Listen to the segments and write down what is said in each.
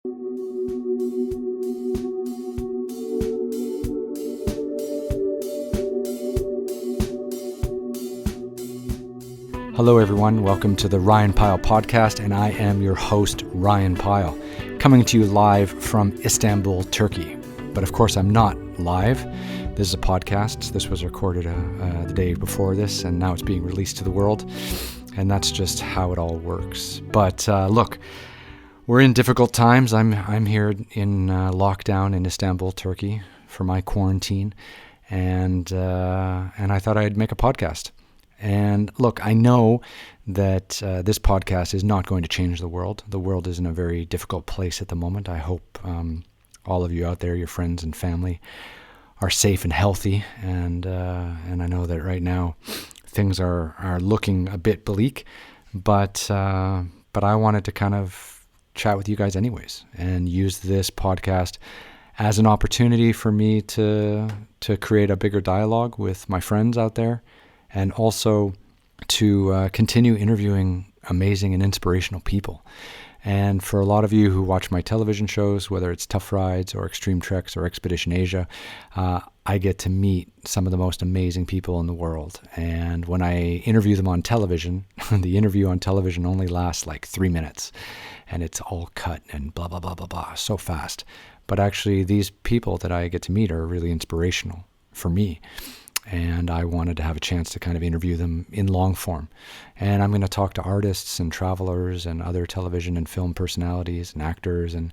Hello everyone, welcome to the Ryan Pyle podcast, and I am your host, Ryan Pyle, coming to you live from Istanbul, Turkey. But of course, I'm not live. This is a podcast. This was recorded the day before this, and now it's being released to the world, and that's just how it all works. But look, we're in difficult times. I'm here in lockdown in Istanbul, Turkey, for my quarantine, and I thought I'd make a podcast. And look, I know that this podcast is not going to change the world. The world is in a very difficult place at the moment. I hope all of you out there, your friends and family, are safe and healthy. And I know that right now things are looking a bit bleak, but I wanted to kind of chat with you guys anyways and use this podcast as an opportunity for me to create a bigger dialogue with my friends out there, and also to continue interviewing amazing and inspirational people. And for a lot of you who watch my television shows, whether it's Tough Rides or Extreme Treks or Expedition Asia, I get to meet some of the most amazing people in the world. And when I interview them on television, the interview on television only lasts like 3 minutes, and it's all cut and blah, blah, blah, blah, blah, so fast. But actually, these people that I get to meet are really inspirational for me. And I wanted to have a chance to kind of interview them in long form. And I'm going to talk to artists and travelers and other television and film personalities and actors and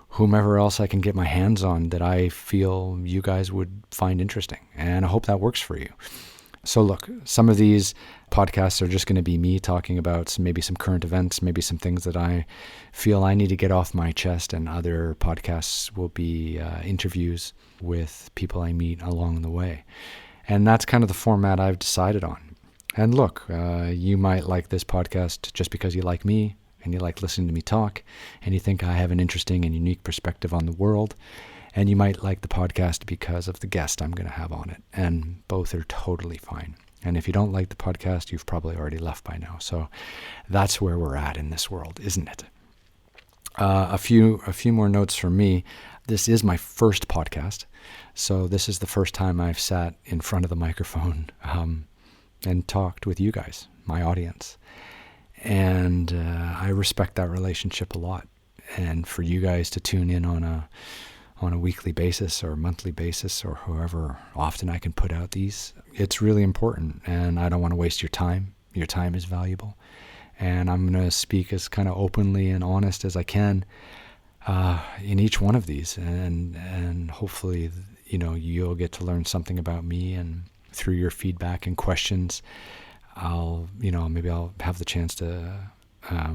whomever else I can get my hands on that I feel you guys would find interesting. And I hope that works for you. So look, some of these podcasts are just going to be me talking about maybe some current events, maybe some things that I feel I need to get off my chest, and other podcasts will be interviews with people I meet along the way. And that's kind of the format I've decided on. And look, you might like this podcast just because you like me and you like listening to me talk and you think I have an interesting and unique perspective on the world. And you might like the podcast because of the guest I'm going to have on it. And both are totally fine. And if you don't like the podcast, you've probably already left by now. So that's where we're at in this world, isn't it? A few more notes from me. This is my first podcast. So this is the first time I've sat in front of the microphone and talked with you guys, my audience. And I respect that relationship a lot. And for you guys to tune in on a weekly basis or monthly basis or however often I can put out these, it's really important. And I don't want to waste your time. Your time is valuable. And I'm going to speak as kind of openly and honest as I can in each one of these. And hopefully, you'll get to learn something about me, and through your feedback and questions, maybe I'll have the chance to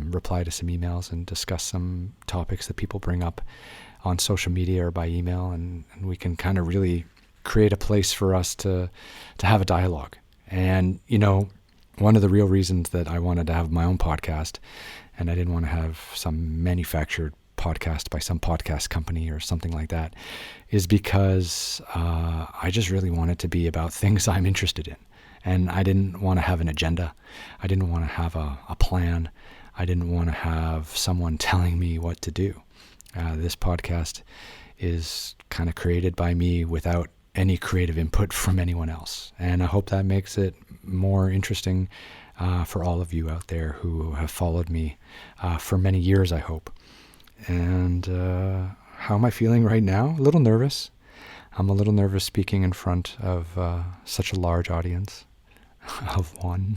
reply to some emails and discuss some topics that people bring up on social media or by email, and we can kind of really create a place for us to have a dialogue. And, one of the real reasons that I wanted to have my own podcast, and I didn't want to have some manufactured podcast by some podcast company or something like that, is because I just really want it to be about things I'm interested in. And I didn't want to have an agenda. I didn't want to have a plan. I didn't want to have someone telling me what to do. This podcast is kind of created by me without any creative input from anyone else. And I hope that makes it more interesting for all of you out there who have followed me for many years, I hope. And how am I feeling right now? A little nervous. I'm a little nervous speaking in front of such a large audience of one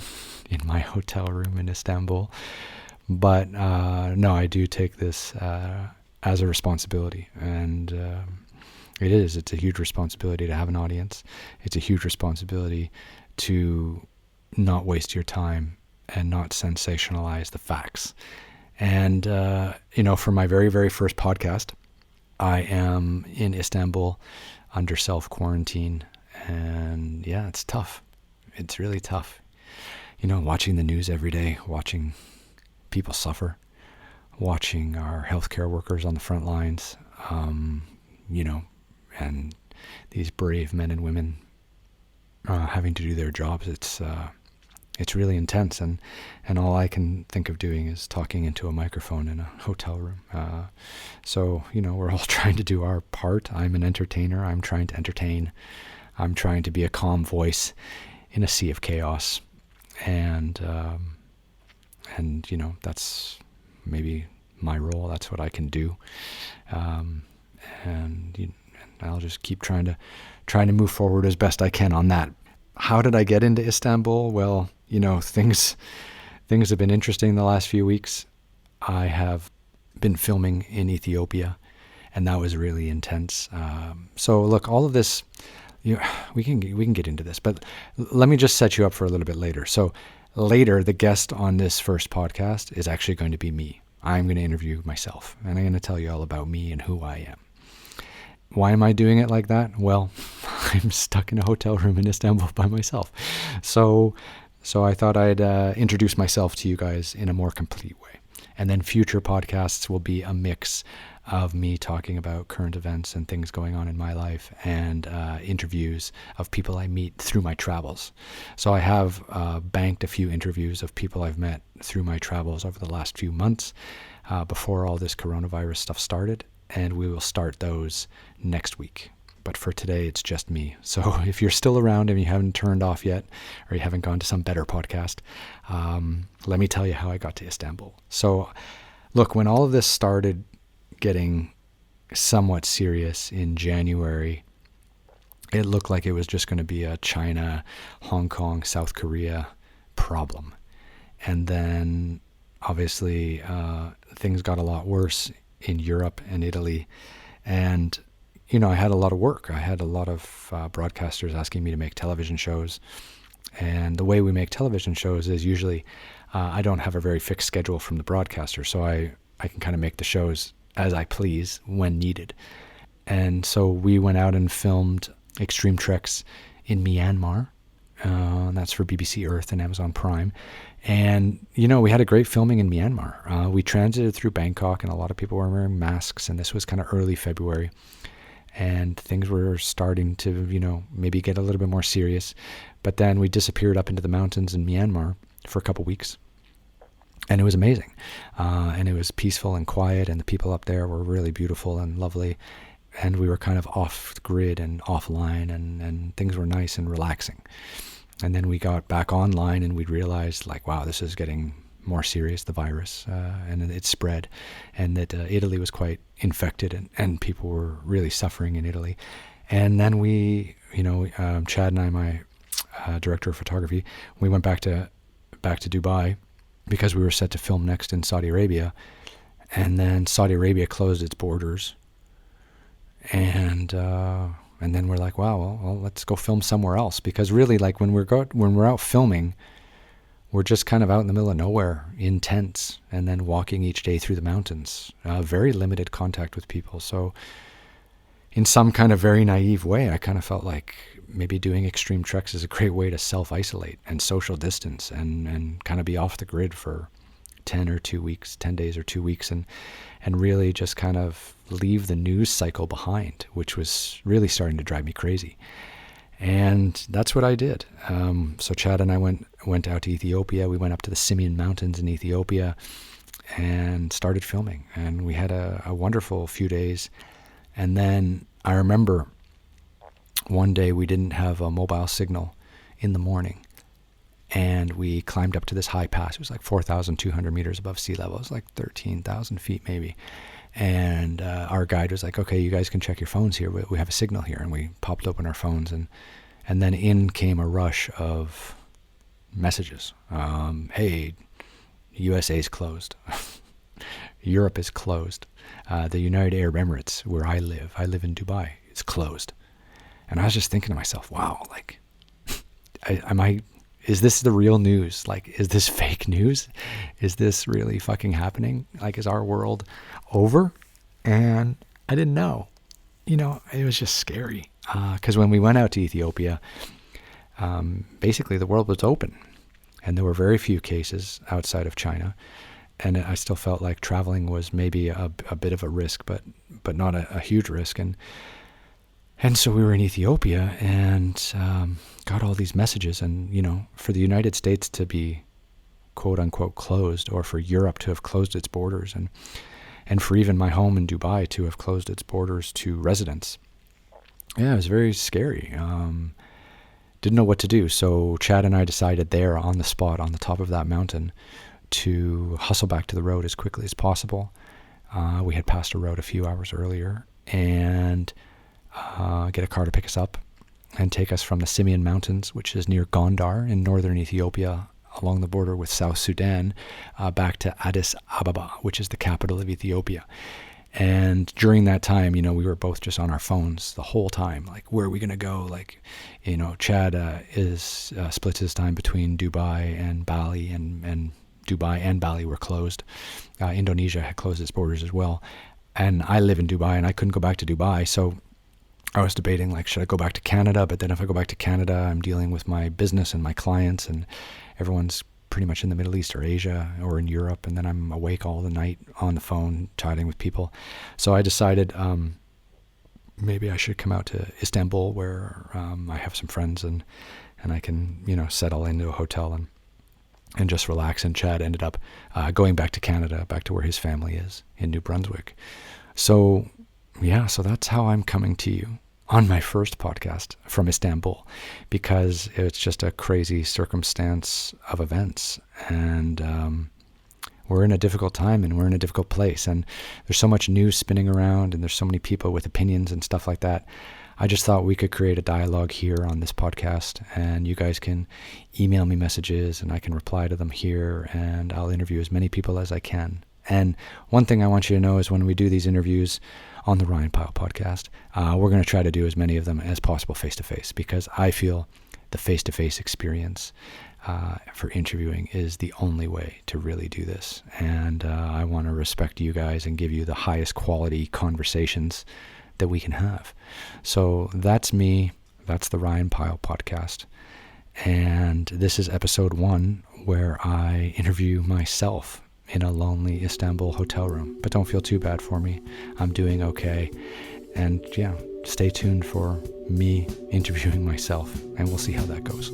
in my hotel room in Istanbul. But no, I do take this as a responsibility. And it's a huge responsibility to have an audience. It's a huge responsibility to not waste your time and not sensationalize the facts. And, for my very, very first podcast, I am in Istanbul under self-quarantine. And yeah, it's tough. It's really tough. Watching the news every day, watching people suffer, watching our healthcare workers on the front lines, and these brave men and women having to do their jobs. It's it's really intense, and all I can think of doing is talking into a microphone in a hotel room. So, we're all trying to do our part. I'm an entertainer. I'm trying to entertain. I'm trying to be a calm voice in a sea of chaos. And that's maybe my role. That's what I can do. And I'll just keep trying to move forward as best I can on that. How did I get into Istanbul? Well, things have been interesting the last few weeks. I have been filming in Ethiopia, and that was really intense. So look, all of this, we can get into this, but let me just set you up for a little bit later. So later, the guest on this first podcast is actually going to be me. I'm going to interview myself, and I'm going to tell you all about me and who I am. Why am I doing it like that? Well, I'm stuck in a hotel room in Istanbul by myself. So I thought I'd introduce myself to you guys in a more complete way. And then future podcasts will be a mix of me talking about current events and things going on in my life, and interviews of people I meet through my travels. So I have banked a few interviews of people I've met through my travels over the last few months, before all this coronavirus stuff started, and we will start those next week. But for today, it's just me. So if you're still around and you haven't turned off yet, or you haven't gone to some better podcast, let me tell you how I got to Istanbul. So look, when all of this started getting somewhat serious in January, it looked like it was just going to be a China, Hong Kong, South Korea problem. And then obviously things got a lot worse in Europe and Italy. And, I had a lot of work. I had a lot of broadcasters asking me to make television shows. And the way we make television shows is usually I don't have a very fixed schedule from the broadcaster. So I can kind of make the shows as I please when needed. And so we went out and filmed extreme treks in Myanmar. And that's for BBC Earth and Amazon Prime. And, we had a great filming in Myanmar. We transited through Bangkok, and a lot of people were wearing masks, and this was kind of early February. And things were starting to, maybe get a little bit more serious. But then we disappeared up into the mountains in Myanmar for a couple weeks. And it was amazing. And it was peaceful and quiet, and the people up there were really beautiful and lovely. And we were kind of off grid and offline, and things were nice and relaxing. And then we got back online, and we realized, wow, this is getting more serious, the virus, and it spread, and that Italy was quite infected, and people were really suffering in Italy. And then we, Chad and I, my director of photography, we went back to Dubai because we were set to film next in Saudi Arabia. And then Saudi Arabia closed its borders. And then we're like, wow, well, let's go film somewhere else. Because really, when we're out filming, we're just kind of out in the middle of nowhere in tents, and then walking each day through the mountains. Very limited contact with people. So in some kind of very naive way, I kind of felt like maybe doing extreme treks is a great way to self-isolate and social distance, and kind of be off the grid for 10 days or 2 weeks, and really just kind of leave the news cycle behind, which was really starting to drive me crazy. And that's what I did. So Chad and I went out to Ethiopia. We went up to the Simien Mountains in Ethiopia and started filming. And we had a wonderful few days. And then I remember one day we didn't have a mobile signal in the morning. And we climbed up to this high pass. It was like 4,200 meters above sea level. It was like 13,000 feet maybe. And our guide was like, okay, you guys can check your phones here. We have a signal here. And we popped open our phones, and then in came a rush of messages. Hey, USA is closed. Europe is closed. The United Arab Emirates, where I live in Dubai, is closed. And I was just thinking to myself, wow, is this the real news? Is this fake news? Is this really fucking happening? Is our world over? And I didn't know. It was just scary. Because when we went out to Ethiopia, basically the world was open. And there were very few cases outside of China. And I still felt like traveling was maybe a bit of a risk, but not a huge risk. And And so we were in Ethiopia and got all these messages. And, for the United States to be quote unquote closed, or for Europe to have closed its borders, and for even my home in Dubai to have closed its borders to residents. Yeah, it was very scary. Didn't know what to do. So Chad and I decided there on the spot, on the top of that mountain, to hustle back to the road as quickly as possible. We had passed a road a few hours earlier, and get a car to pick us up and take us from the Simien Mountains, which is near Gondar in northern Ethiopia, along the border with South Sudan, back to Addis Ababa, which is the capital of Ethiopia. And during that time, we were both just on our phones the whole time. Like, where are we going to go? Like, Chad splits his time between Dubai and Bali, and Dubai and Bali were closed. Indonesia had closed its borders as well. And I live in Dubai, and I couldn't go back to Dubai. So I was debating, like, should I go back to Canada? But then if I go back to Canada, I'm dealing with my business and my clients, and everyone's pretty much in the Middle East or Asia or in Europe, and then I'm awake all the night on the phone chatting with people. So I decided maybe I should come out to Istanbul, where I have some friends, and I can settle into a hotel and just relax. And Chad ended up going back to Canada, back to where his family is in New Brunswick. So that's how I'm coming to you on my first podcast from Istanbul, because it's just a crazy circumstance of events. And we're in a difficult time, and we're in a difficult place, and there's so much news spinning around, and there's so many people with opinions and stuff like that. I just thought we could create a dialogue here on this podcast, and you guys can email me messages, and I can reply to them here, and I'll interview as many people as I can. And one thing I want you to know is when we do these interviews on the Ryan Pyle podcast, we're going to try to do as many of them as possible face-to-face, because I feel the face-to-face experience for interviewing is the only way to really do this. And I want to respect you guys and give you the highest quality conversations that we can have. So that's me. That's the Ryan Pyle podcast. And this is episode 1, where I interview myself in a lonely Istanbul hotel room. But don't feel too bad for me. I'm doing okay. And stay tuned for me interviewing myself, and we'll see how that goes.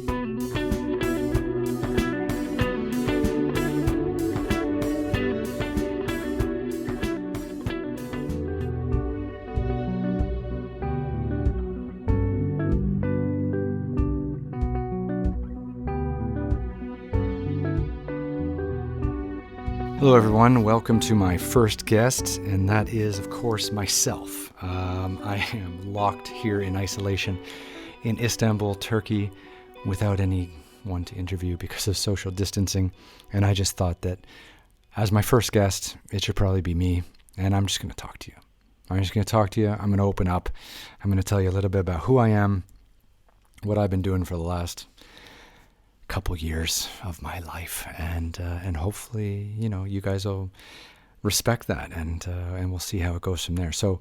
Hello everyone, welcome to my first guest, and that is, of course, myself. I am locked here in isolation in Istanbul, Turkey, without anyone to interview because of social distancing, and I just thought that as my first guest, it should probably be me, and I'm just going to talk to you. I'm going to open up. I'm going to tell you a little bit about who I am, what I've been doing for the last couple years of my life, and hopefully you guys will respect that, and we'll see how it goes from there. So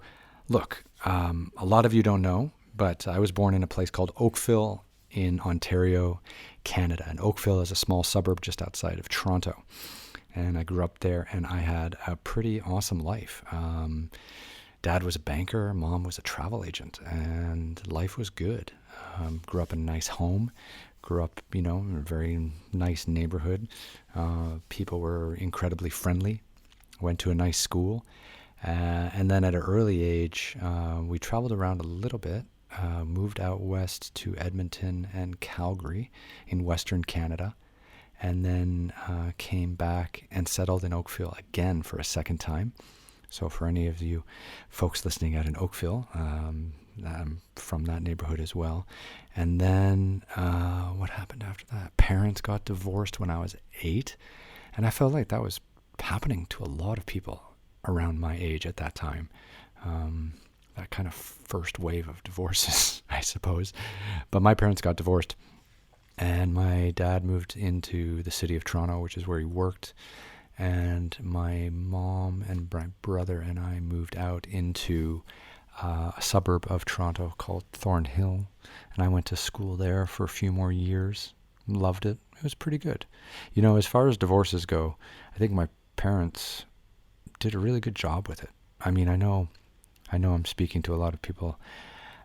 look, a lot of you don't know, but I was born in a place called Oakville in Ontario, Canada, and Oakville is a small suburb just outside of Toronto, and I grew up there, and I had a pretty awesome life. Dad was a banker, mom was a travel agent, and life was good. Grew up in a nice home. Grew up, in a very nice neighborhood. People were incredibly friendly. Went to a nice school. And then at an early age, we traveled around a little bit. Moved out west to Edmonton and Calgary in Western Canada. And then came back and settled in Oakville again for a second time. So for any of you folks listening out in Oakville, I'm from that neighborhood as well. And then what happened after that? Parents got divorced when I was 8, and I felt like that was happening to a lot of people around my age at that time. That kind of first wave of divorces, I suppose. But my parents got divorced, and my dad moved into the city of Toronto, which is where he worked. And my mom and my brother and I moved out into a suburb of Toronto called Thornhill, and I went to school there for a few more years. Loved it. It was pretty good. As far as divorces go, I think my parents did a really good job with it. I mean, I know I'm speaking to a lot of people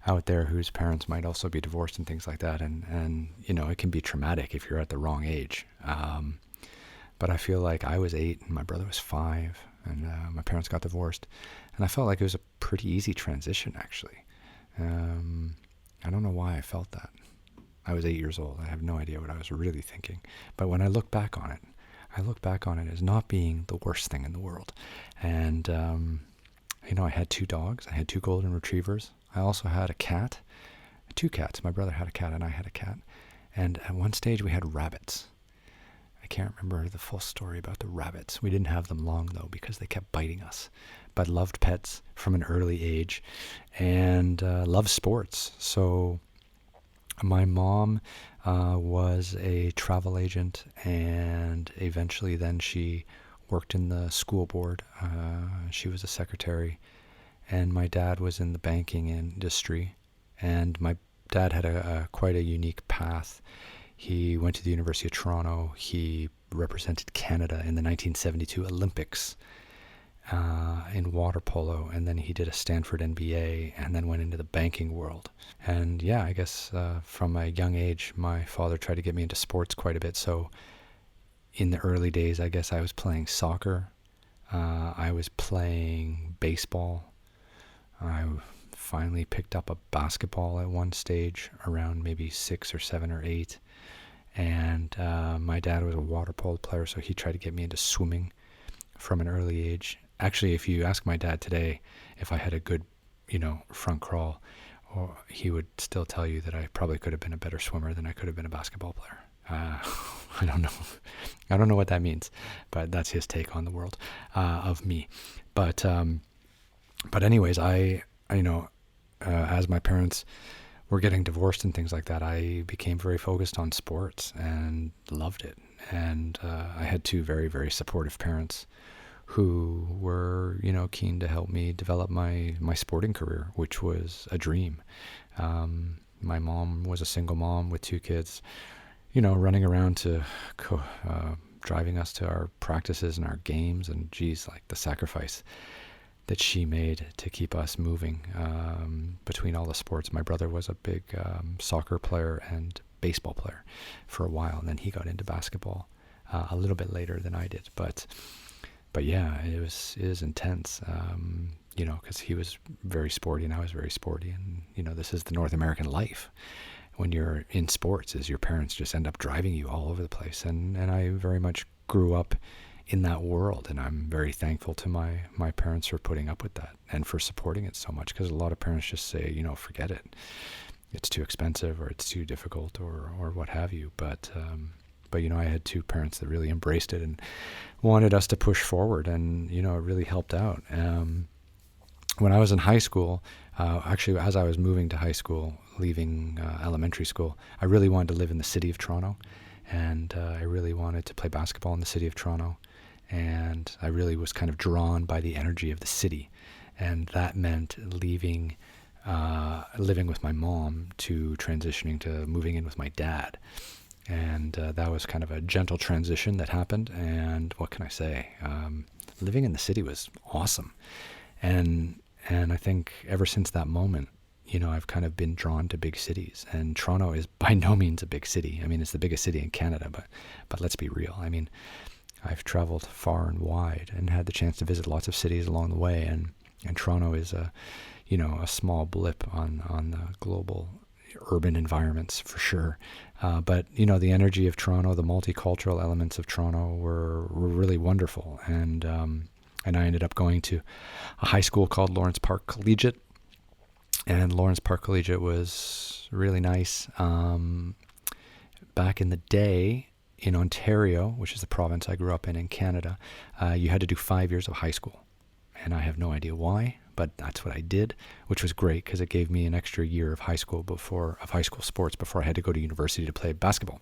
out there whose parents might also be divorced and things like that. And it can be traumatic if you're at the wrong age. But I feel like I was 8 and my brother was 5, and my parents got divorced. And I felt like it was a pretty easy transition, actually. I don't know why I felt that. I was 8 years old. I have no idea what I was really thinking. But when I look back on it as not being the worst thing in the world. And, I had 2 dogs. I had 2 golden retrievers. I also had a cat, 2 cats. My brother had a cat and I had a cat. And at one stage we had rabbits. I can't remember the full story about the rabbits. We didn't have them long, though, because they kept biting us. But loved pets from an early age and loved sports. So my mom was a travel agent, and eventually then she worked in the school board. She was a secretary, and my dad was in the banking industry. And my dad had quite a unique path. He went to the University of Toronto. He represented Canada in the 1972 Olympics in water polo, and then he did a Stanford MBA, and then went into the banking world. And yeah, I guess from a young age, my father tried to get me into sports quite a bit. So in the early days, I guess I was playing soccer. I was playing baseball. I finally picked up a basketball at one stage around maybe 6 or 7 or 8. And my dad was a water polo player, so he tried to get me into swimming from an early age. Actually, if you ask my dad today if I had a good, front crawl, he would still tell you that I probably could have been a better swimmer than I could have been a basketball player. I don't know. I don't know what that means, but that's his take on the world of me. But anyways, as my parents were getting divorced and things like that, I became very focused on sports and loved it. And I had 2 very, very supportive parents who were, keen to help me develop my sporting career, which was a dream. My mom was a single mom with 2 kids, running around to driving us to our practices and our games, and geez, like the sacrifice that she made to keep us moving between all the sports. My brother was a big soccer player and baseball player for a while, and then he got into basketball a little bit later than I did. But yeah, it was intense, because he was very sporty and I was very sporty, and this is the North American life. When you're in sports, is your parents just end up driving you all over the place, and I very much grew up in that world, and I'm very thankful to my parents for putting up with that and for supporting it so much, because a lot of parents just say, forget it, it's too expensive or it's too difficult or what have you. But I had 2 parents that really embraced it and wanted us to push forward, and it really helped out. When I was in high school, actually as I was moving to high school, leaving elementary school, I really wanted to live in the city of Toronto, and I really wanted to play basketball in the city of Toronto. And I really was kind of drawn by the energy of the city. And that meant living with my mom to transitioning to moving in with my dad. And that was kind of a gentle transition that happened. And what can I say? Living in the city was awesome. And I think ever since that moment, I've kind of been drawn to big cities. And Toronto is by no means a big city. I mean, it's the biggest city in Canada, but let's be real. I mean, I've traveled far and wide and had the chance to visit lots of cities along the way, and Toronto is a small blip on the global urban environments for sure. But the energy of Toronto, the multicultural elements of Toronto were really wonderful, and I ended up going to a high school called Lawrence Park Collegiate, and Lawrence Park Collegiate was really nice. Back in the day, in Ontario, which is the province I grew up in Canada, you had to do 5 years of high school. And I have no idea why, but that's what I did, which was great because it gave me an extra year of high school sports before I had to go to university to play basketball.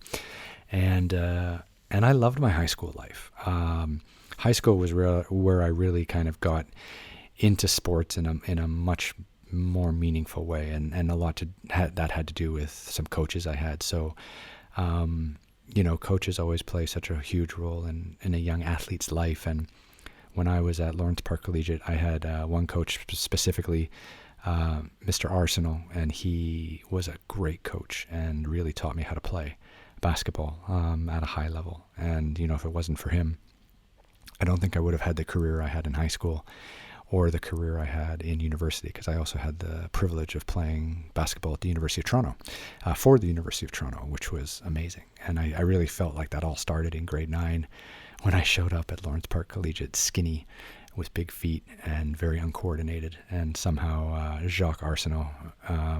And I loved my high school life. High school was where I really kind of got into sports in a much more meaningful way, and a lot that had to do with some coaches I had. So coaches always play such a huge role in a young athlete's life. And when I was at Lawrence Park Collegiate, I had one coach specifically Mr. Arsenal, and he was a great coach and really taught me how to play basketball at a high level. And, if it wasn't for him, I don't think I would have had the career I had in high school or the career I had in university, because I also had the privilege of playing basketball at the University of Toronto, for the University of Toronto, which was amazing. And I really felt like that all started in grade 9 when I showed up at Lawrence Park Collegiate, skinny, with big feet and very uncoordinated. And somehow Jacques Arsenault,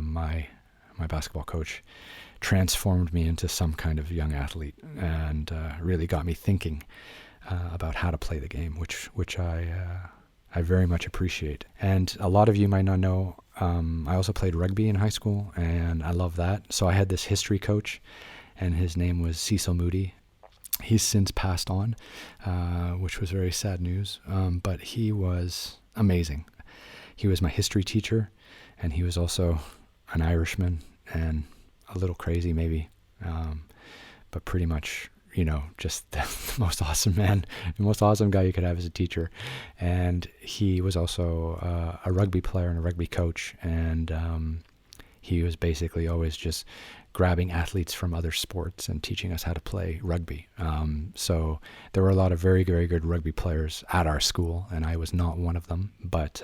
my basketball coach, transformed me into some kind of young athlete, and really got me thinking about how to play the game, which I very much appreciate. And a lot of you might not know, I also played rugby in high school, and I love that. So I had this history coach, and his name was Cecil Moody. He's since passed on, which was very sad news, but he was amazing. He was my history teacher, and he was also an Irishman, and a little crazy maybe, but pretty much, just the most awesome man, the most awesome guy you could have as a teacher. And he was also a rugby player and a rugby coach, and he was basically always just grabbing athletes from other sports and teaching us how to play rugby. So there were a lot of very, very good rugby players at our school, and I was not one of them. But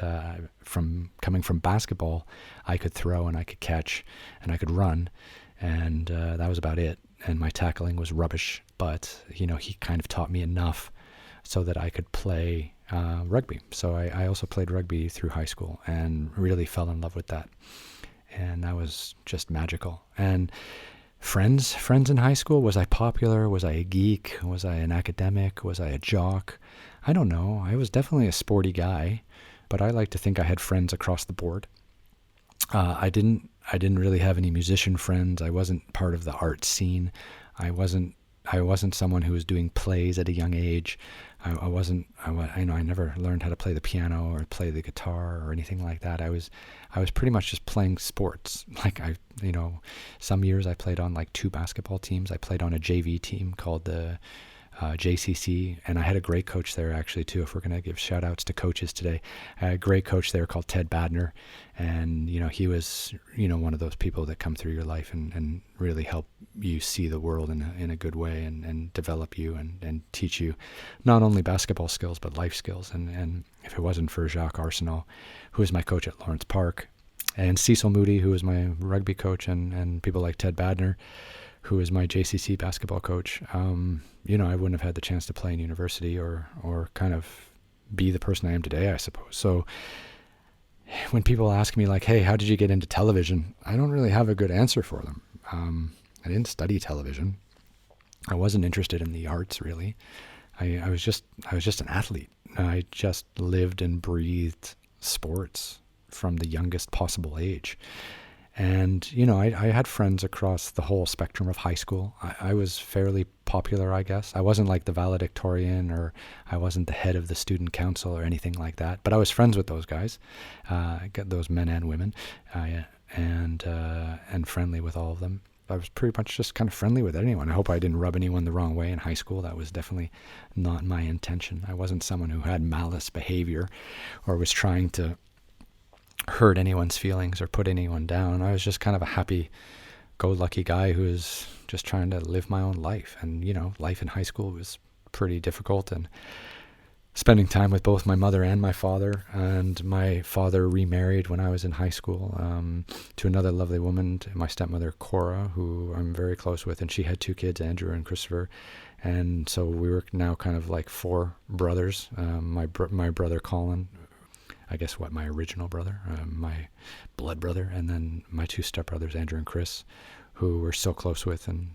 coming from basketball, I could throw and I could catch and I could run, and that was about it. And my tackling was rubbish, but he kind of taught me enough so that I could play rugby. So I also played rugby through high school and really fell in love with that. And that was just magical. And friends in high school, was I popular? Was I a geek? Was I an academic? Was I a jock? I don't know. I was definitely a sporty guy, but I like to think I had friends across the board. I didn't really have any musician friends. I wasn't part of the art scene. I wasn't someone who was doing plays at a young age. I never learned how to play the piano or play the guitar or anything like that. I was pretty much just playing sports. Like some years I played on like 2 basketball teams. I played on a JV team called the JCC, and I had a great coach there actually too, if we're going to give shout outs to coaches today. I had a great coach there called Ted Badner, and he was one of those people that come through your life and really help you see the world in a good way, and develop you and teach you not only basketball skills but life skills. And if it wasn't for Jacques Arsenault, who was my coach at Lawrence Park, and Cecil Moody, who was my rugby coach, and people like Ted Badner, who is my JCC basketball coach, I wouldn't have had the chance to play in university or kind of be the person I am today, I suppose. So when people ask me like, hey, how did you get into television? I don't really have a good answer for them. I didn't study television. I wasn't interested in the arts, really. I was just an athlete. I just lived and breathed sports from the youngest possible age. And, I had friends across the whole spectrum of high school. I was fairly popular, I guess. I wasn't like the valedictorian, or I wasn't the head of the student council or anything like that. But I was friends with those guys, those men and women, and friendly with all of them. I was pretty much just kind of friendly with anyone. I hope I didn't rub anyone the wrong way in high school. That was definitely not my intention. I wasn't someone who had malice behavior or was trying to hurt anyone's feelings or put anyone down. I was just kind of a happy-go-lucky guy who was just trying to live my own life. And, life in high school was pretty difficult, and spending time with both my mother and my father. And my father remarried when I was in high school to another lovely woman, my stepmother, Cora, who I'm very close with, and she had 2 kids, Andrew and Christopher. And so we were now kind of like 4 brothers. My brother Colin, I guess my original brother, my blood brother, and then my 2 stepbrothers, Andrew and Chris, who we're still close with and,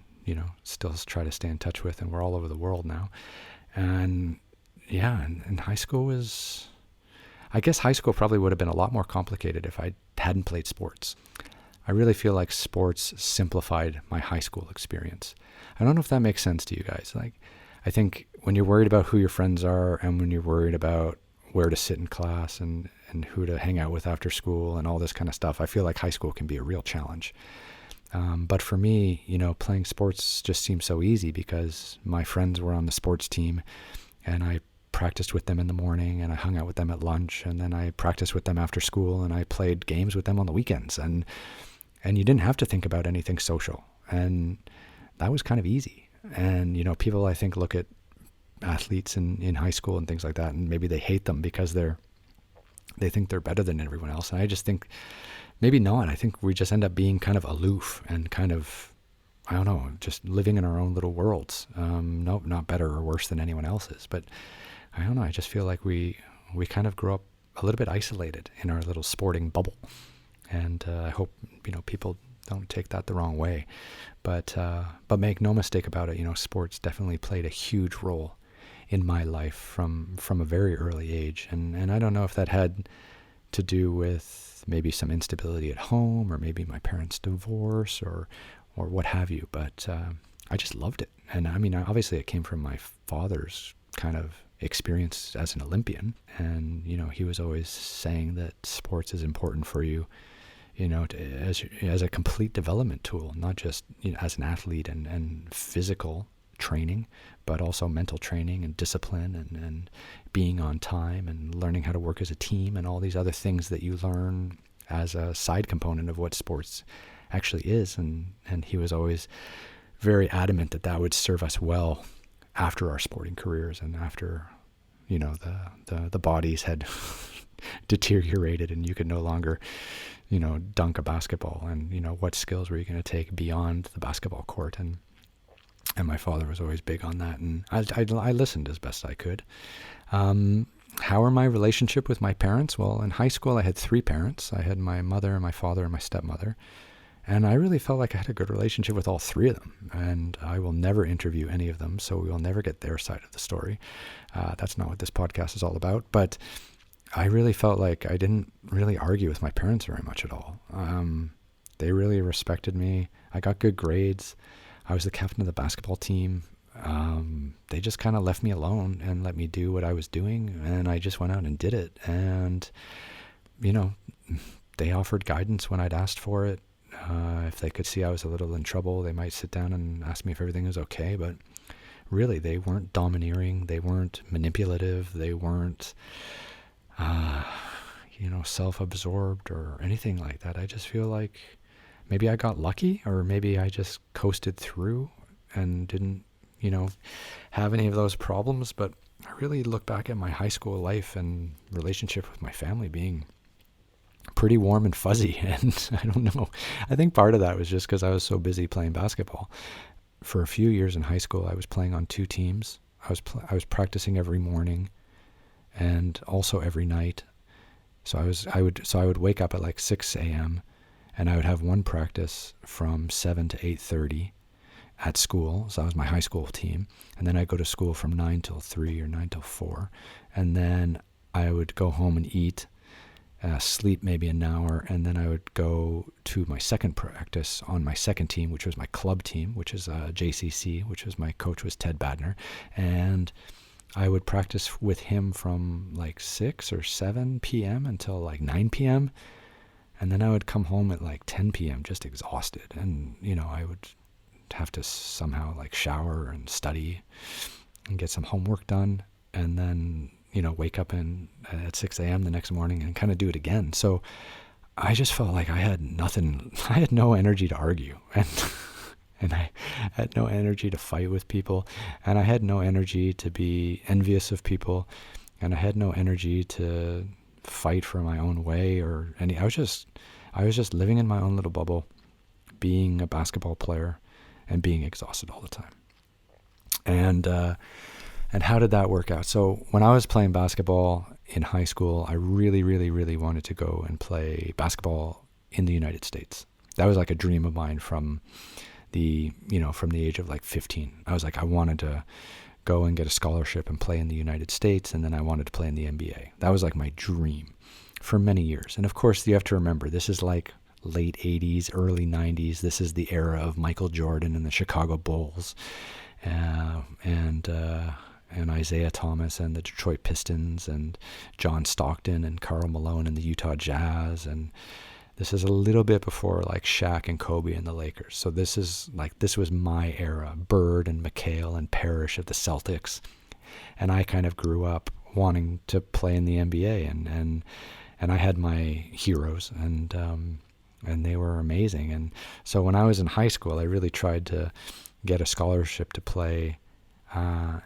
still try to stay in touch with, and we're all over the world now. And yeah, and high school I guess high school probably would have been a lot more complicated if I hadn't played sports. I really feel like sports simplified my high school experience. I don't know if that makes sense to you guys. Like, I think when you're worried about who your friends are, and when you're worried about where to sit in class and who to hang out with after school and all this kind of stuff, I feel like high school can be a real challenge. But for me, playing sports just seemed so easy because my friends were on the sports team, and I practiced with them in the morning, and I hung out with them at lunch, and then I practiced with them after school, and I played games with them on the weekends. And you didn't have to think about anything social. And that was kind of easy. And, people, I think, look at athletes in high school and things like that, and maybe they hate them because they think they're better than everyone else. And I just think maybe not. I think we just end up being kind of aloof and kind of, I don't know, just living in our own little worlds. No, not better or worse than anyone else's, but I don't know. I just feel like we kind of grew up a little bit isolated in our little sporting bubble. And I hope, people don't take that the wrong way. But make no mistake about it, sports definitely played a huge role in my life from a very early age. And I don't know if that had to do with maybe some instability at home, or maybe my parents' divorce, or what have you. But I just loved it. And I mean, obviously it came from my father's kind of experience as an Olympian. And, he was always saying that sports is important for you, as a complete development tool, not just as an athlete and physical training, but also mental training and discipline and being on time and learning how to work as a team and all these other things that you learn as a side component of what sports actually is. And he was always very adamant that would serve us well after our sporting careers and after, the bodies had deteriorated and you could no longer, dunk a basketball, and, what skills were you going to take beyond the basketball court. And my father was always big on that. And I listened as best I could. How are my relationship with my parents? Well, in high school, I had 3 parents. I had my mother, my father, and my stepmother. And I really felt like I had a good relationship with all 3 of them. And I will never interview any of them, so we will never get their side of the story. That's not what this podcast is all about. But I really felt like I didn't really argue with my parents very much at all. They really respected me. I got good grades. I was the captain of the basketball team. They just kind of left me alone and let me do what I was doing. And I just went out and did it. And, they offered guidance when I'd asked for it. If they could see I was a little in trouble, they might sit down and ask me if everything was okay. But really, they weren't domineering. They weren't manipulative. They weren't, self-absorbed or anything like that. I just feel like maybe I got lucky, or maybe I just coasted through and didn't, have any of those problems. But I really look back at my high school life and relationship with my family being pretty warm and fuzzy. And I don't know. I think part of that was just because I was so busy playing basketball. For a few years in high school, I was playing on 2 teams. I was practicing every morning and also every night. So I would wake up at like 6 a.m. and I would have one practice from 7 to 8:30 at school. So that was my high school team. And then I'd go to school from 9 till 3 or 9 till 4. And then I would go home and eat, sleep maybe an hour, and then I would go to my second practice on my second team, which was my club team, which is JCC, which was my coach was Ted Badner. And I would practice with him from like 6 or 7 p.m. until like 9 p.m. And then I would come home at like 10 p.m. just exhausted. And, I would have to somehow like shower and study and get some homework done. And then, wake up at 6 a.m. the next morning and kind of do it again. So I just felt like I had no energy to argue. And I had no energy to fight with people, and I had no energy to be envious of people, and I had no energy to fight for my own way or any. I was just living in my own little bubble, being a basketball player, and being exhausted all the time. And how did that work out? So when I was playing basketball in high school, I really, really, really wanted to go and play basketball in the United States. That was like a dream of mine from the age of like 15. I was like, I wanted to go and get a scholarship and play in the United States, and then I wanted to play in the NBA. That was like my dream for many years. And of course, you have to remember, this is like late 80s, early 90s. This is the era of Michael Jordan and the Chicago Bulls, and Isaiah Thomas and the Detroit Pistons, and John Stockton and Karl Malone and the Utah Jazz. And this is a little bit before like Shaq and Kobe and the Lakers. So this was my era. Bird and McHale and Parrish of the Celtics. And I kind of grew up wanting to play in the NBA, and I had my heroes, and they were amazing. And so when I was in high school, I really tried to get a scholarship to play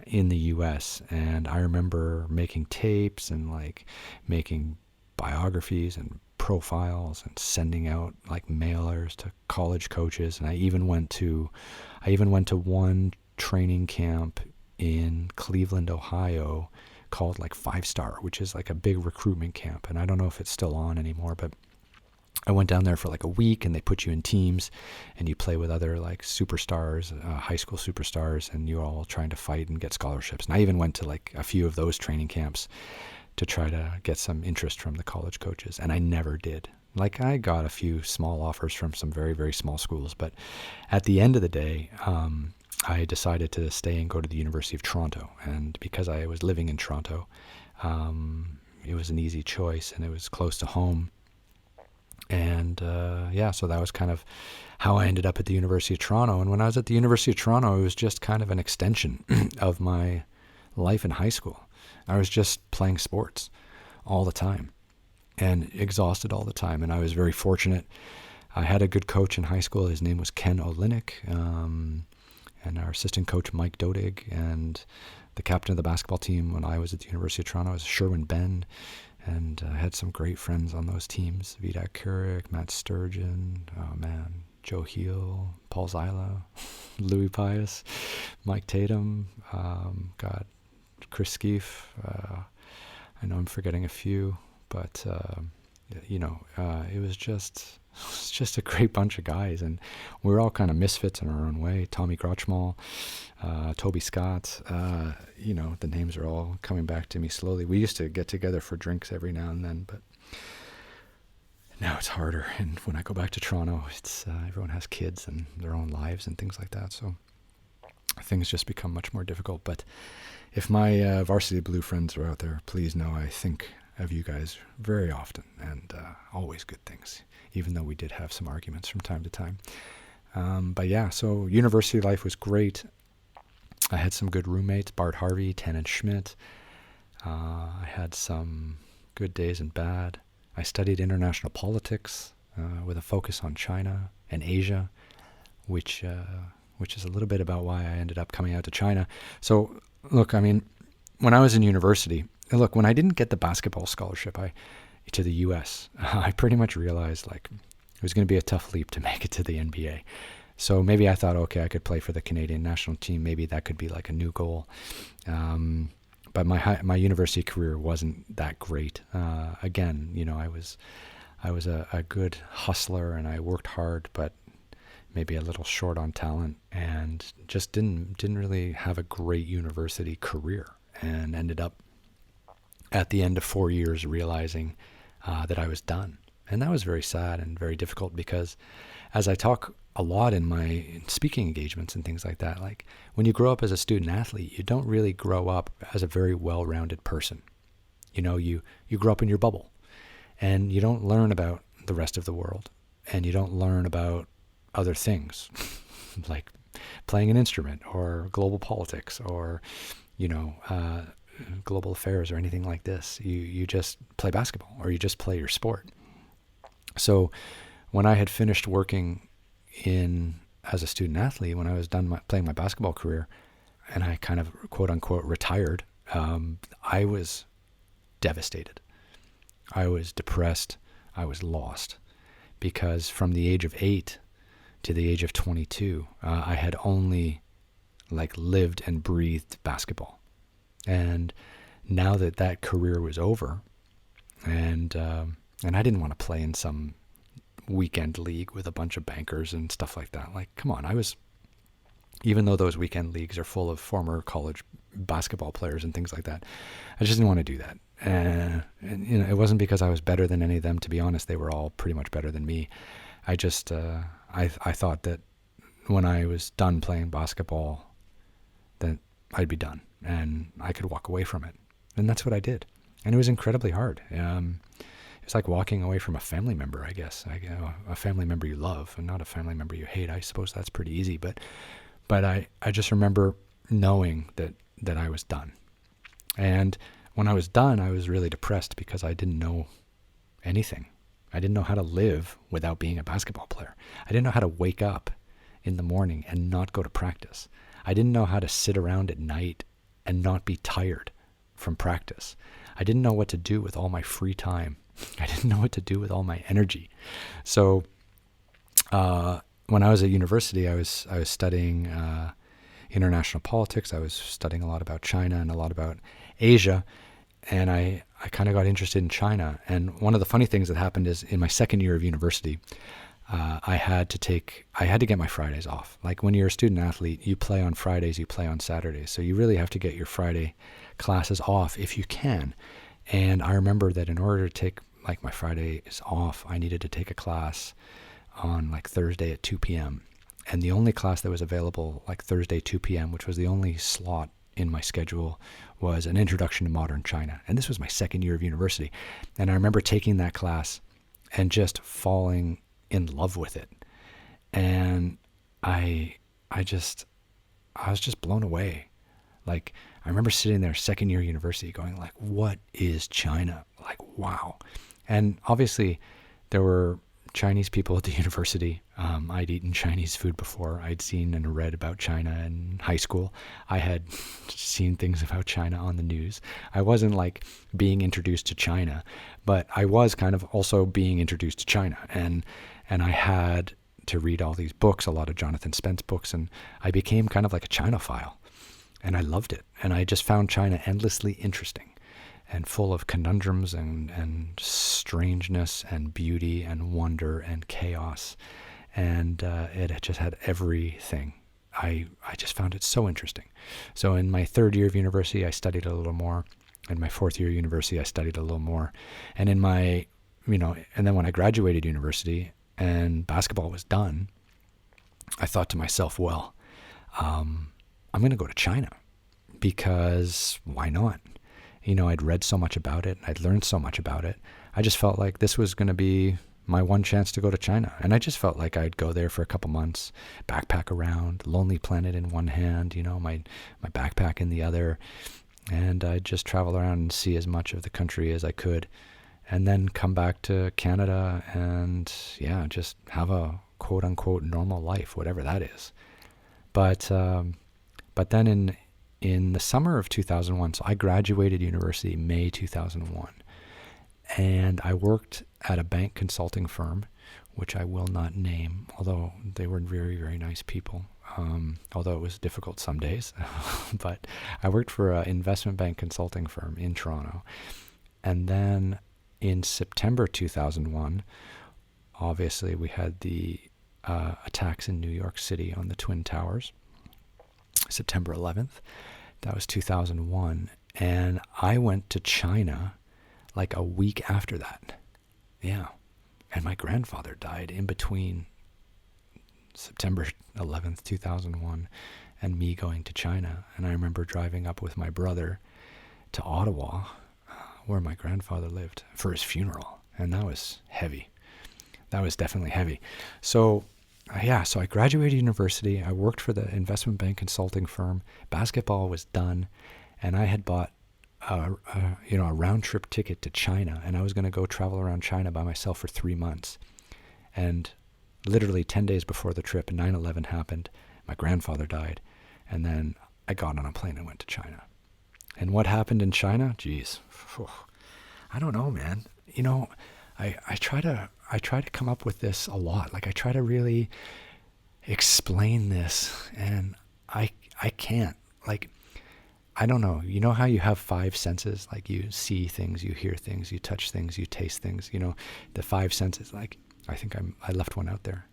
in the U.S. And I remember making tapes and like making biographies and profiles and sending out like mailers to college coaches. And I even went to one training camp in Cleveland, Ohio, called like 5 Star, which is like a big recruitment camp. And I don't know if it's still on anymore, but I went down there for like a week, and they put you in teams and you play with other like superstars, high school superstars, and you're all trying to fight and get scholarships. And I even went to like a few of those training camps to try to get some interest from the college coaches. And I never did. Like, I got a few small offers from some very, very small schools, but at the end of the day, I decided to stay and go to the University of Toronto. And because I was living in Toronto, it was an easy choice, and it was close to home. And so that was kind of how I ended up at the University of Toronto. And when I was at the University of Toronto, it was just kind of an extension of my life in high school. I was just playing sports all the time and exhausted all the time. And I was very fortunate. I had a good coach in high school. His name was Ken Olinick, and our assistant coach, Mike Dodig, and the captain of the basketball team when I was at the University of Toronto was Sherwin Ben. And I had some great friends on those teams: Vidak Kurik, Matt Sturgeon, Joe Heel, Paul Zyla, Louis Pius, Mike Tatum, Chris Skeef. I know I'm forgetting a few, but it was just a great bunch of guys, and we were all kind of misfits in our own way. Tommy Grochmal, Toby Scott, the names are all coming back to me slowly. We used to get together for drinks every now and then, but now it's harder. And when I go back to Toronto, it's everyone has kids and their own lives and things like that, so things just become much more difficult. But if my Varsity Blue friends are out there, please know I think of you guys very often, and always good things, even though we did have some arguments from time to time. So university life was great. I had some good roommates: Bart Harvey, Tannen Schmidt. I had some good days and bad. I studied international politics with a focus on China and Asia, which is a little bit about why I ended up coming out to China. So, look, I mean, when I was in university, when I didn't get the basketball scholarship to the U.S., I pretty much realized like it was going to be a tough leap to make it to the NBA. So maybe I thought, okay, I could play for the Canadian national team. Maybe that could be like a new goal. But my university career wasn't that great. Again, I was a good hustler, and I worked hard, but maybe a little short on talent, and just didn't really have a great university career, and ended up at the end of 4 years realizing that I was done. And that was very sad and very difficult, because as I talk a lot in my speaking engagements and things like that, like when you grow up as a student athlete, you don't really grow up as a very well-rounded person. You grow up in your bubble, and you don't learn about the rest of the world, and you don't learn about other things like playing an instrument or global politics or, global affairs or anything like this. You just play basketball, or you just play your sport. So when I had finished working as a student athlete, when I was done playing my basketball career, and I kind of quote unquote retired, I was devastated. I was depressed. I was lost, because from the age of 8 to the age of 22, I had only lived and breathed basketball. And now that career was over, and I didn't want to play in some weekend league with a bunch of bankers and stuff like that. Like, come on, even though those weekend leagues are full of former college basketball players and things like that, I just didn't want to do that. And it wasn't because I was better than any of them. To be honest, they were all pretty much better than me. I just, I thought that when I was done playing basketball, that I'd be done and I could walk away from it. And that's what I did. And it was incredibly hard. It's like walking away from a family member, I guess. A family member you love and not a family member you hate. I suppose that's pretty easy. But I just remember knowing that I was done. And when I was done, I was really depressed because I didn't know anything. I didn't know how to live without being a basketball player. I didn't know how to wake up in the morning and not go to practice. I didn't know how to sit around at night and not be tired from practice. I didn't know what to do with all my free time. I didn't know what to do with all my energy. So when I was at university, I was studying international politics. I was studying a lot about China and a lot about Asia. And I kind of got interested in China. And one of the funny things that happened is in my second year of university, I had to get my Fridays off. Like when you're a student athlete, you play on Fridays, you play on Saturdays. So you really have to get your Friday classes off if you can. And I remember that in order to take like my Fridays off, I needed to take a class on like Thursday at 2 p.m. And the only class that was available like Thursday 2 p.m., which was the only slot in my schedule, was an introduction to modern China. And this was my second year of university. And I remember taking that class and just falling in love with it. And I was just blown away. Like, I remember sitting there second year university going like, what is China? Like, wow. And obviously there were Chinese people at the university. I'd eaten Chinese food before. I'd seen and read about China in high school. I had seen things about China on the news. I wasn't like being introduced to China, but I was kind of also being introduced to China. And I had to read all these books, a lot of Jonathan Spence books, and I became kind of like a Chinophile. And I loved it. And I just found China endlessly interesting and full of conundrums and strangeness and beauty and wonder and chaos. And it just had everything. I just found it so interesting. So in my third year of university, I studied a little more. In my fourth year of university, I studied a little more. And in my, and then when I graduated university and basketball was done, I thought to myself, well, I'm going to go to China because why not? I'd read so much about it. I'd learned so much about it. I just felt like this was going to be my one chance to go to China. And I just felt like I'd go there for a couple months, backpack around, Lonely Planet in one hand, my backpack in the other. And I'd just travel around and see as much of the country as I could. And then come back to Canada and, just have a quote-unquote normal life, whatever that is. But then in the summer of 2001, so I graduated university May 2001, and I worked at a bank consulting firm, which I will not name, although they were very, very nice people, although it was difficult some days. But I worked for an investment bank consulting firm in Toronto. And then in September 2001, obviously we had the attacks in New York City on the Twin Towers. September 11th. That was 2001. And I went to China like a week after that. Yeah. And my grandfather died in between September 11th, 2001 and me going to China. And I remember driving up with my brother to Ottawa, where my grandfather lived, for his funeral. And that was heavy. That was definitely heavy. So I graduated university. I worked for the investment bank consulting firm. Basketball was done, and I had bought a round trip ticket to China, and I was going to go travel around China by myself for 3 months. And literally 10 days before the trip, 9/11 happened. My grandfather died, and then I got on a plane and went to China. And what happened in China? Geez, I don't know, man. I try to come up with this a lot. Like I try to really explain this, and I can't. Like, I don't know. You know how you have 5 senses? Like you see things, you hear things, you touch things, you taste things. The 5 senses. Like I think I left one out there.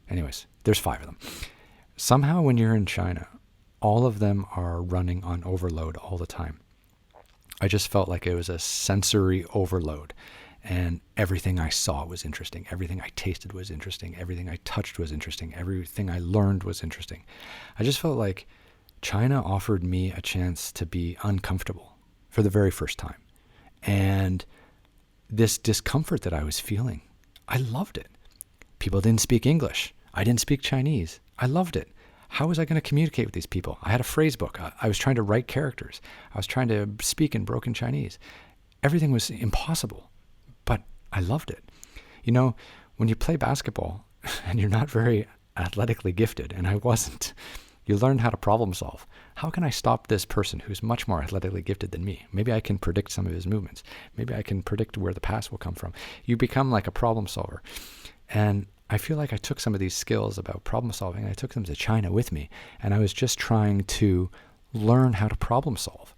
Anyways, there's 5 of them. Somehow when you're in China, all of them are running on overload all the time. I just felt like it was a sensory overload. And everything I saw was interesting. Everything I tasted was interesting. Everything I touched was interesting. Everything I learned was interesting. I just felt like China offered me a chance to be uncomfortable for the very first time. And this discomfort that I was feeling, I loved it. People didn't speak English. I didn't speak Chinese. I loved it. How was I going to communicate with these people? I had a phrase book. I was trying to write characters. I was trying to speak in broken Chinese. Everything was impossible, but I loved it. You know, when you play basketball and you're not very athletically gifted, and I wasn't, you learn how to problem solve. How can I stop this person who's much more athletically gifted than me? Maybe I can predict some of his movements. Maybe I can predict where the pass will come from. You become like a problem solver. And I feel like I took some of these skills about problem solving, I took them to China with me, and I was just trying to learn how to problem solve.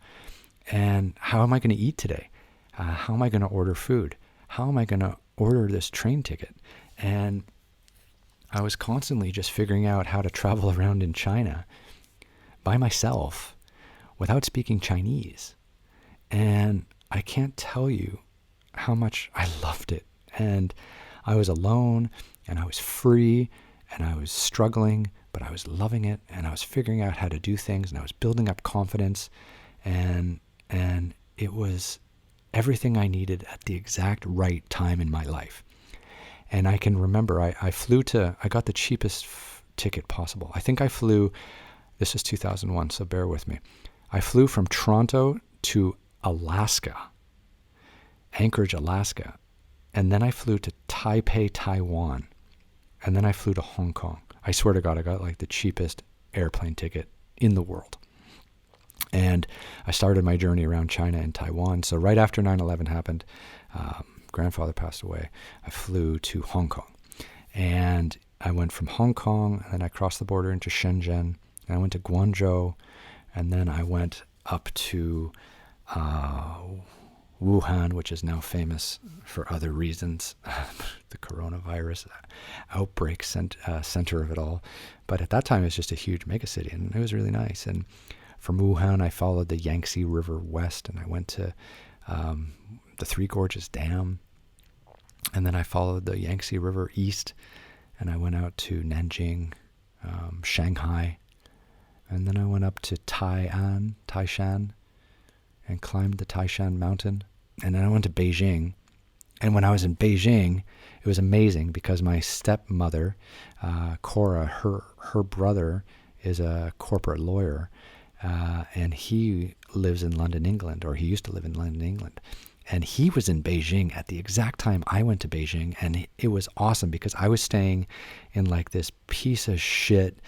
And how am I going to eat today? How am I going to order food? How am I going to order this train ticket? And I was constantly just figuring out how to travel around in China by myself without speaking Chinese. And I can't tell you how much I loved it. And I was alone, and I was free, and I was struggling, but I was loving it, and I was figuring out how to do things, and I was building up confidence, and it was everything I needed at the exact right time in my life. And I can remember I got the cheapest ticket possible. I think I flew, this is 2001, so bear with me. I flew from Toronto to Alaska, Anchorage, Alaska. And then I flew to Taipei, Taiwan. And then I flew to Hong Kong. I swear to God, I got like the cheapest airplane ticket in the world. And I started my journey around China and Taiwan. So right after 9/11 happened, grandfather passed away, I flew to Hong Kong. And I went from Hong Kong, and then I crossed the border into Shenzhen, and I went to Guangzhou, and then I went up to Wuhan, which is now famous for other reasons, the coronavirus outbreak center of it all. But at that time, it was just a huge megacity, and it was really nice. And from Wuhan, I followed the Yangtze River west, and I went to the Three Gorges Dam. And then I followed the Yangtze River east, and I went out to Nanjing, Shanghai. And then I went up to Taishan, and climbed the Taishan mountain. And then I went to Beijing. And when I was in Beijing, it was amazing because my stepmother, Cora, her brother is a corporate lawyer, and he lives in London, England, or he used to live in London, England. And he was in Beijing at the exact time I went to Beijing, and it was awesome because I was staying in like this piece of shit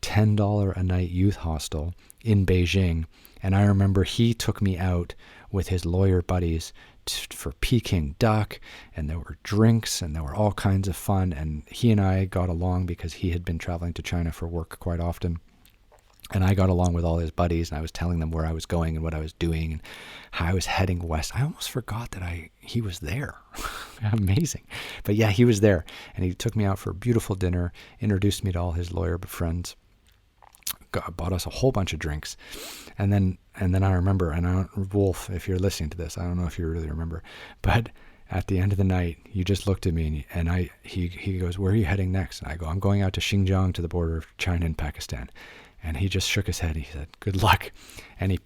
$10 a night youth hostel in Beijing. And I remember he took me out with his lawyer buddies for Peking duck, and there were drinks, and there were all kinds of fun. And he and I got along because he had been traveling to China for work quite often. And I got along with all his buddies, and I was telling them where I was going and what I was doing and how I was heading west. I almost forgot that he was there. Amazing. But yeah, he was there. And he took me out for a beautiful dinner, introduced me to all his lawyer friends, bought us a whole bunch of drinks. And then I remember, and Wolf, if you're listening to this, I don't know if you really remember, but at the end of the night, you just looked at me and he goes, "Where are you heading next?" And I go, "I'm going out to Xinjiang, to the border of China and Pakistan." And he just shook his head. He said, "Good luck." And he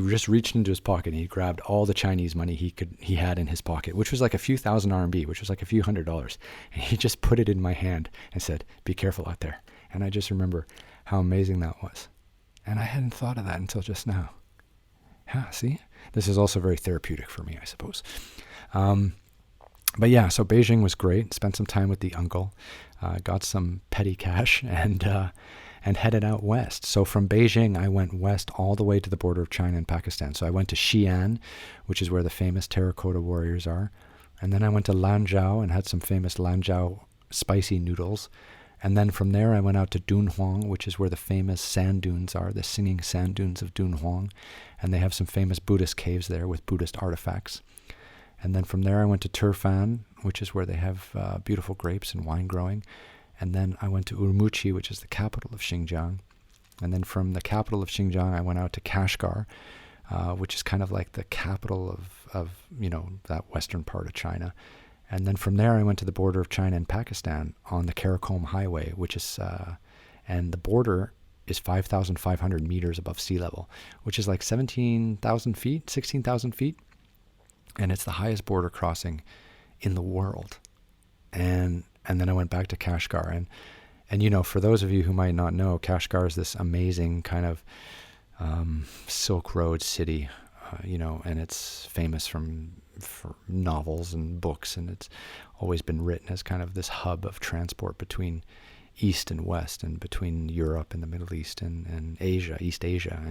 just reached into his pocket and he grabbed all the Chinese money he had in his pocket, which was like a few thousand RMB, which was like a few $100s. And he just put it in my hand and said, "Be careful out there." And I just remember how amazing that was. And I hadn't thought of that until just now. Yeah, see? This is also very therapeutic for me, I suppose. But yeah, so Beijing was great. Spent some time with the uncle, got some petty cash, and headed out west. So from Beijing, I went west all the way to the border of China and Pakistan. So I went to Xi'an, which is where the famous terracotta warriors are. And then I went to Lanzhou and had some famous Lanzhou spicy noodles. And then from there, I went out to Dunhuang, which is where the famous sand dunes are, the singing sand dunes of Dunhuang. And they have some famous Buddhist caves there with Buddhist artifacts. And then from there, I went to Turfan, which is where they have beautiful grapes and wine growing. And then I went to Urumqi, which is the capital of Xinjiang. And then from the capital of Xinjiang, I went out to Kashgar, which is kind of like the capital of that western part of China. And then from there, I went to the border of China and Pakistan on the Karakoram Highway, which is, and the border is 5,500 meters above sea level, which is like 17,000 feet, 16,000 feet. And it's the highest border crossing in the world. And then I went back to Kashgar, and And, for those of you who might not know, Kashgar is this amazing kind of Silk Road city, and it's famous for novels and books, and it's always been written as kind of this hub of transport between East and West, and between Europe and the Middle East and Asia, East Asia,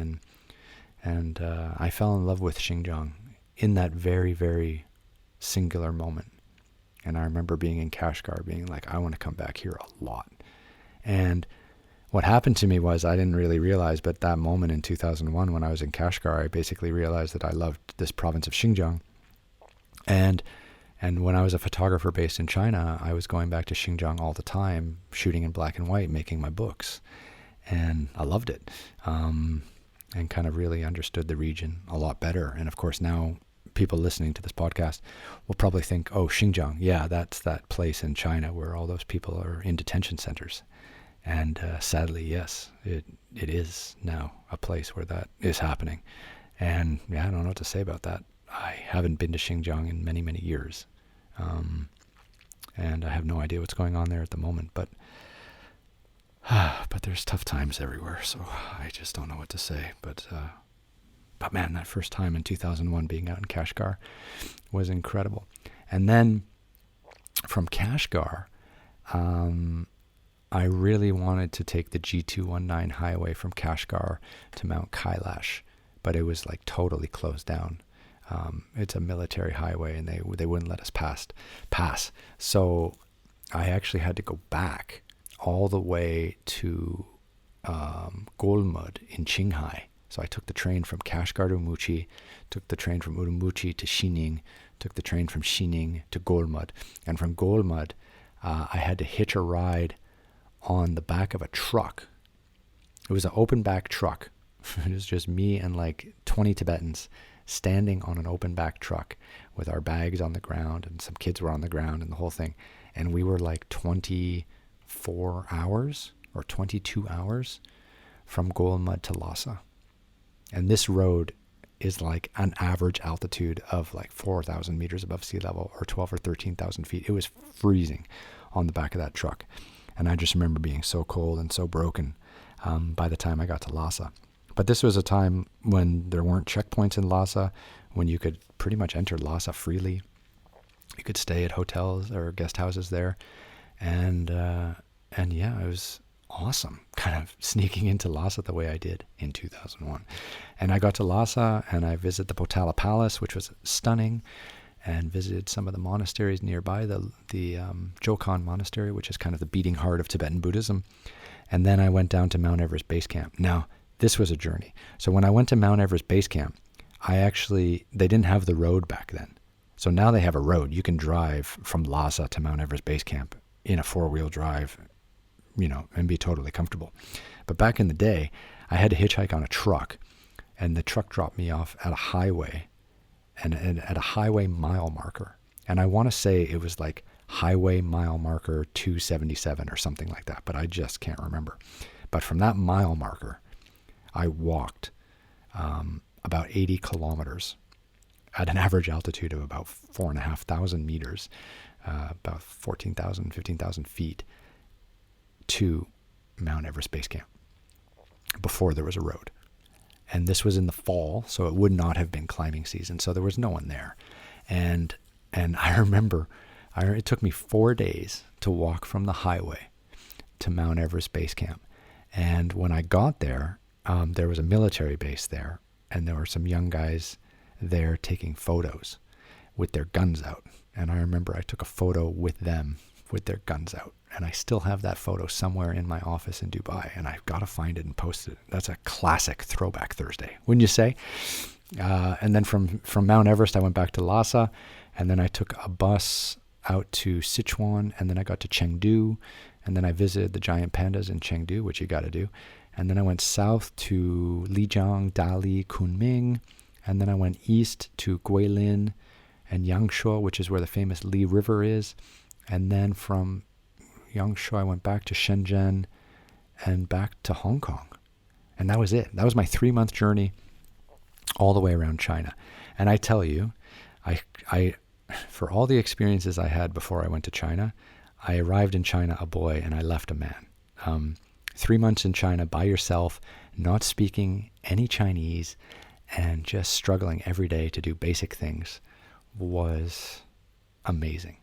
and I fell in love with Xinjiang in that very, very singular moment. And I remember being in Kashgar, being like, I want to come back here a lot. And what happened to me was, I didn't really realize, but that moment in 2001 when I was in Kashgar, I basically realized that I loved this province of Xinjiang. And when I was a photographer based in China, I was going back to Xinjiang all the time, shooting in black and white, making my books. And I loved it, and kind of really understood the region a lot better. And of course, now people listening to this podcast will probably think, oh, Xinjiang, yeah, that's that place in China where all those people are in detention centers. And sadly, yes, it is now a place where that is happening. And yeah, I don't know what to say about that. I haven't been to Xinjiang in many, many years. And I have no idea what's going on there at the moment. But there's tough times everywhere, so I just don't know what to say. But man, that first time in 2001 being out in Kashgar was incredible. And then from Kashgar, I really wanted to take the G219 highway from Kashgar to Mount Kailash, but it was like totally closed down. It's a military highway, and they wouldn't let us pass. So I actually had to go back all the way to Golmud in Shanghai. So I took the train from Kashgar to Urumqi, took the train from Urumqi to Xining, took the train from Xining to Golmud. And from Golmud, I had to hitch a ride on the back of a truck. It was an open back truck. It was just me and like 20 Tibetans standing on an open back truck with our bags on the ground, and some kids were on the ground, and the whole thing. And we were like 24 hours or 22 hours from Golmud to Lhasa. And this road is like an average altitude of like 4,000 meters above sea level, or 12 or 13,000 feet. It was freezing on the back of that truck. And I just remember being so cold and so broken by the time I got to Lhasa. But this was a time when there weren't checkpoints in Lhasa, when you could pretty much enter Lhasa freely. You could stay at hotels or guest houses there. And yeah, it was awesome kind of sneaking into Lhasa the way I did in 2001. And I got to Lhasa, and I visited the Potala Palace, which was stunning, and visited some of the monasteries nearby, the Jokan Monastery, which is kind of the beating heart of Tibetan Buddhism. And then I went down to Mount Everest Base Camp. Now, this was a journey. So when I went to Mount Everest Base Camp, they didn't have the road back then. So now they have a road. You can drive from Lhasa to Mount Everest Base Camp in a 4-wheel drive, and be totally comfortable. But back in the day, I had to hitchhike on a truck, and the truck dropped me off at a highway, and at a highway mile marker. And I want to say it was like highway mile marker 277 or something like that, but I just can't remember. But from that mile marker, I walked about 80 kilometers at an average altitude of about 4,500 meters, about 14,000, 15,000 feet to Mount Everest Base Camp before there was a road. And this was in the fall, so it would not have been climbing season, so there was no one there. And I remember it took me 4 days to walk from the highway to Mount Everest Base Camp. And when I got there, there was a military base there, and there were some young guys there taking photos with their guns out. And I remember I took a photo with them with their guns out. And I still have that photo somewhere in my office in Dubai, and I've got to find it and post it. That's a classic Throwback Thursday, wouldn't you say? And then from Mount Everest, I went back to Lhasa, and then I took a bus out to Sichuan, and then I got to Chengdu, and then I visited the giant pandas in Chengdu, which you got to do. And then I went south to Lijiang, Dali, Kunming, and then I went east to Guilin and Yangshuo, which is where the famous Li River is. And then from Yangshuo, I went back to Shenzhen and back to Hong Kong. And that was it. That was my 3-month journey all the way around China. And I tell you, I for all the experiences I had before I went to China, I arrived in China a boy and I left a man. 3 months in China by yourself, not speaking any Chinese, and just struggling every day to do basic things was amazing.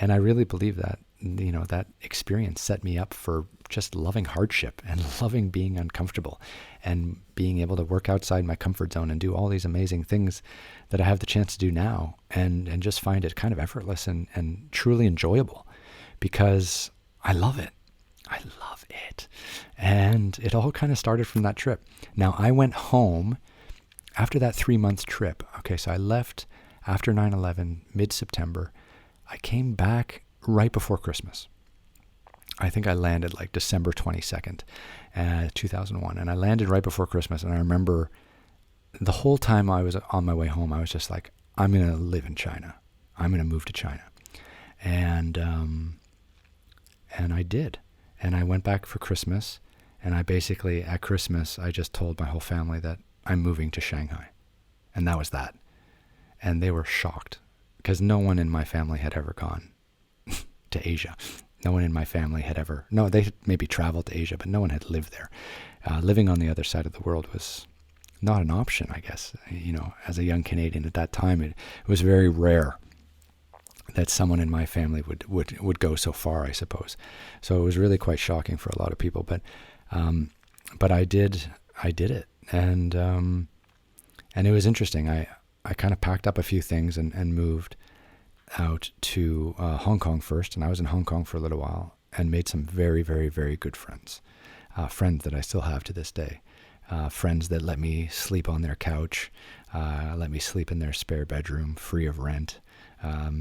And I really believe that, that experience set me up for just loving hardship and loving being uncomfortable and being able to work outside my comfort zone and do all these amazing things that I have the chance to do now, and just find it kind of effortless and truly enjoyable because I love it. I love it. And it all kind of started from that trip. Now, I went home after that 3-month trip. Okay, so I left after 9/11, mid-September. I came back right before Christmas. I think I landed like December 22nd, 2001. And I landed right before Christmas. And I remember the whole time I was on my way home, I was just like, I'm going to live in China. I'm going to move to China. And I did. And I went back for Christmas. And I basically, at Christmas, I just told my whole family that I'm moving to Shanghai. And that was that. And they were shocked because no one in my family had ever gone to Asia. No one in my family had ever, no, they had maybe traveled to Asia, but no one had lived there. Living on the other side of the world was not an option, I guess. As a young Canadian at that time, it was very rare that someone in my family would go so far, I suppose. So it was really quite shocking for a lot of people, but I did it. And it was interesting. I kind of packed up a few things and moved out to Hong Kong first, and I was in Hong Kong for a little while and made some very, very, very good friends. Friends that I still have to this day. Friends that let me sleep on their couch, let me sleep in their spare bedroom free of rent. A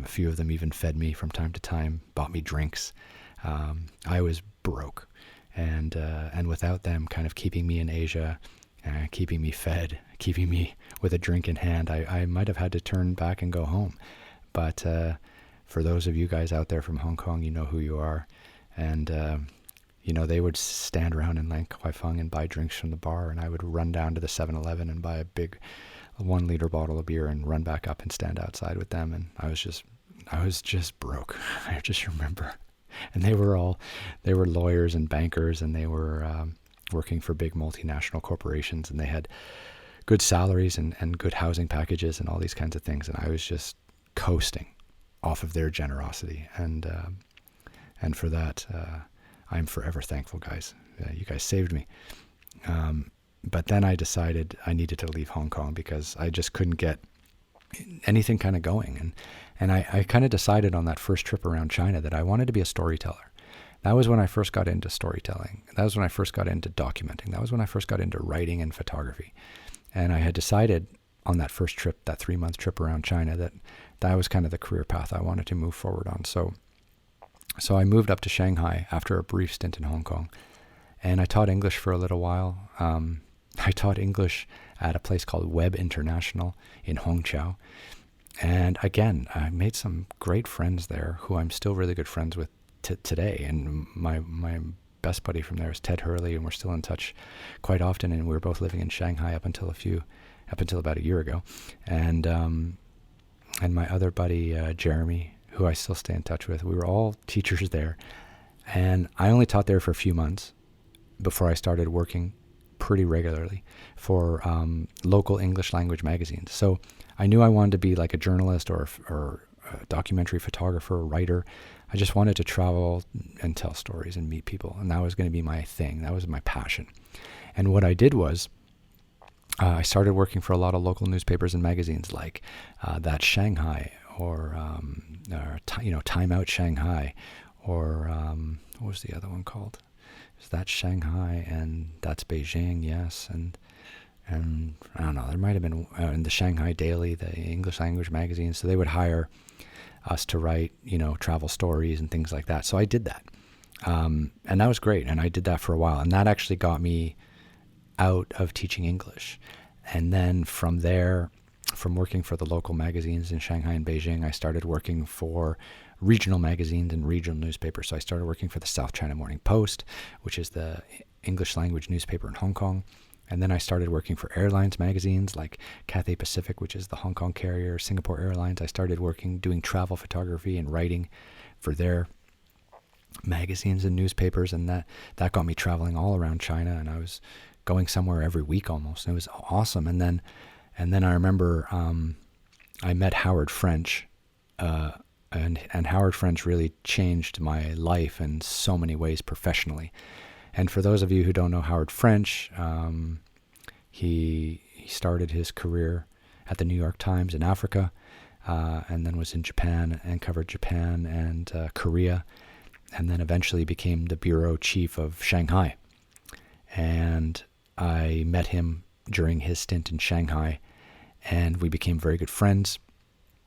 few of them even fed me from time to time, bought me drinks. I was broke, and without them kind of keeping me in Asia, keeping me fed, keeping me with a drink in hand, I might have had to turn back and go home. But for those of you guys out there from Hong Kong, you know who you are. And, they would stand around in Lang Kwai Fong and buy drinks from the bar, and I would run down to the 7-Eleven and buy a big 1-liter bottle of beer and run back up and stand outside with them. And I was just broke. I just remember. And they were lawyers and bankers, and they were working for big multinational corporations, and they had good salaries and good housing packages and all these kinds of things. And I was just coasting off of their generosity. And for that, I'm forever thankful, guys. You guys saved me. But then I decided I needed to leave Hong Kong because I just couldn't get anything kind of going. And I kind of decided on that first trip around China that I wanted to be a storyteller. That was when I first got into storytelling. That was when I first got into documenting. That was when I first got into writing and photography. And I had decided on that first trip, that 3-month trip around China, that was kind of the career path I wanted to move forward on. So I moved up to Shanghai after a brief stint in Hong Kong, and I taught English for a little while. I taught English at a place called Web International in Hongqiao. And again, I made some great friends there who I'm still really good friends with today. And my best buddy from there is Ted Hurley, and we're still in touch quite often. And we were both living in Shanghai up until about a year ago. And my other buddy, Jeremy, who I still stay in touch with, we were all teachers there. And I only taught there for a few months before I started working pretty regularly for local English language magazines. So I knew I wanted to be like a journalist or a documentary photographer or writer. I just wanted to travel and tell stories and meet people. And that was going to be my thing. That was my passion. And what I did was I started working for a lot of local newspapers and magazines like That Shanghai or Time Out Shanghai, or what was the other one called? It was That Shanghai and That's Beijing, yes, and I don't know, there might have been in the Shanghai Daily, the English language magazine. So they would hire us to write, travel stories and things like that. So I did that, and that was great. And I did that for a while, and that actually got me out of teaching English. And then from there, from working for the local magazines in Shanghai and Beijing, I started working for regional magazines and regional newspapers. So I started working for the South China Morning Post, which is the English language newspaper in Hong Kong. And then I started working for airlines magazines like Cathay Pacific, which is the Hong Kong carrier, Singapore Airlines. I started doing travel photography and writing for their magazines and newspapers, and that got me traveling all around China, and I was going somewhere every week almost. And it was awesome. And then I remember I met Howard French, and Howard French really changed my life in so many ways professionally. And for those of you who don't know Howard French, he started his career at the New York Times in Africa, and then was in Japan and covered Japan and Korea, and then eventually became the bureau chief of Shanghai. And I met him during his stint in Shanghai, and we became very good friends.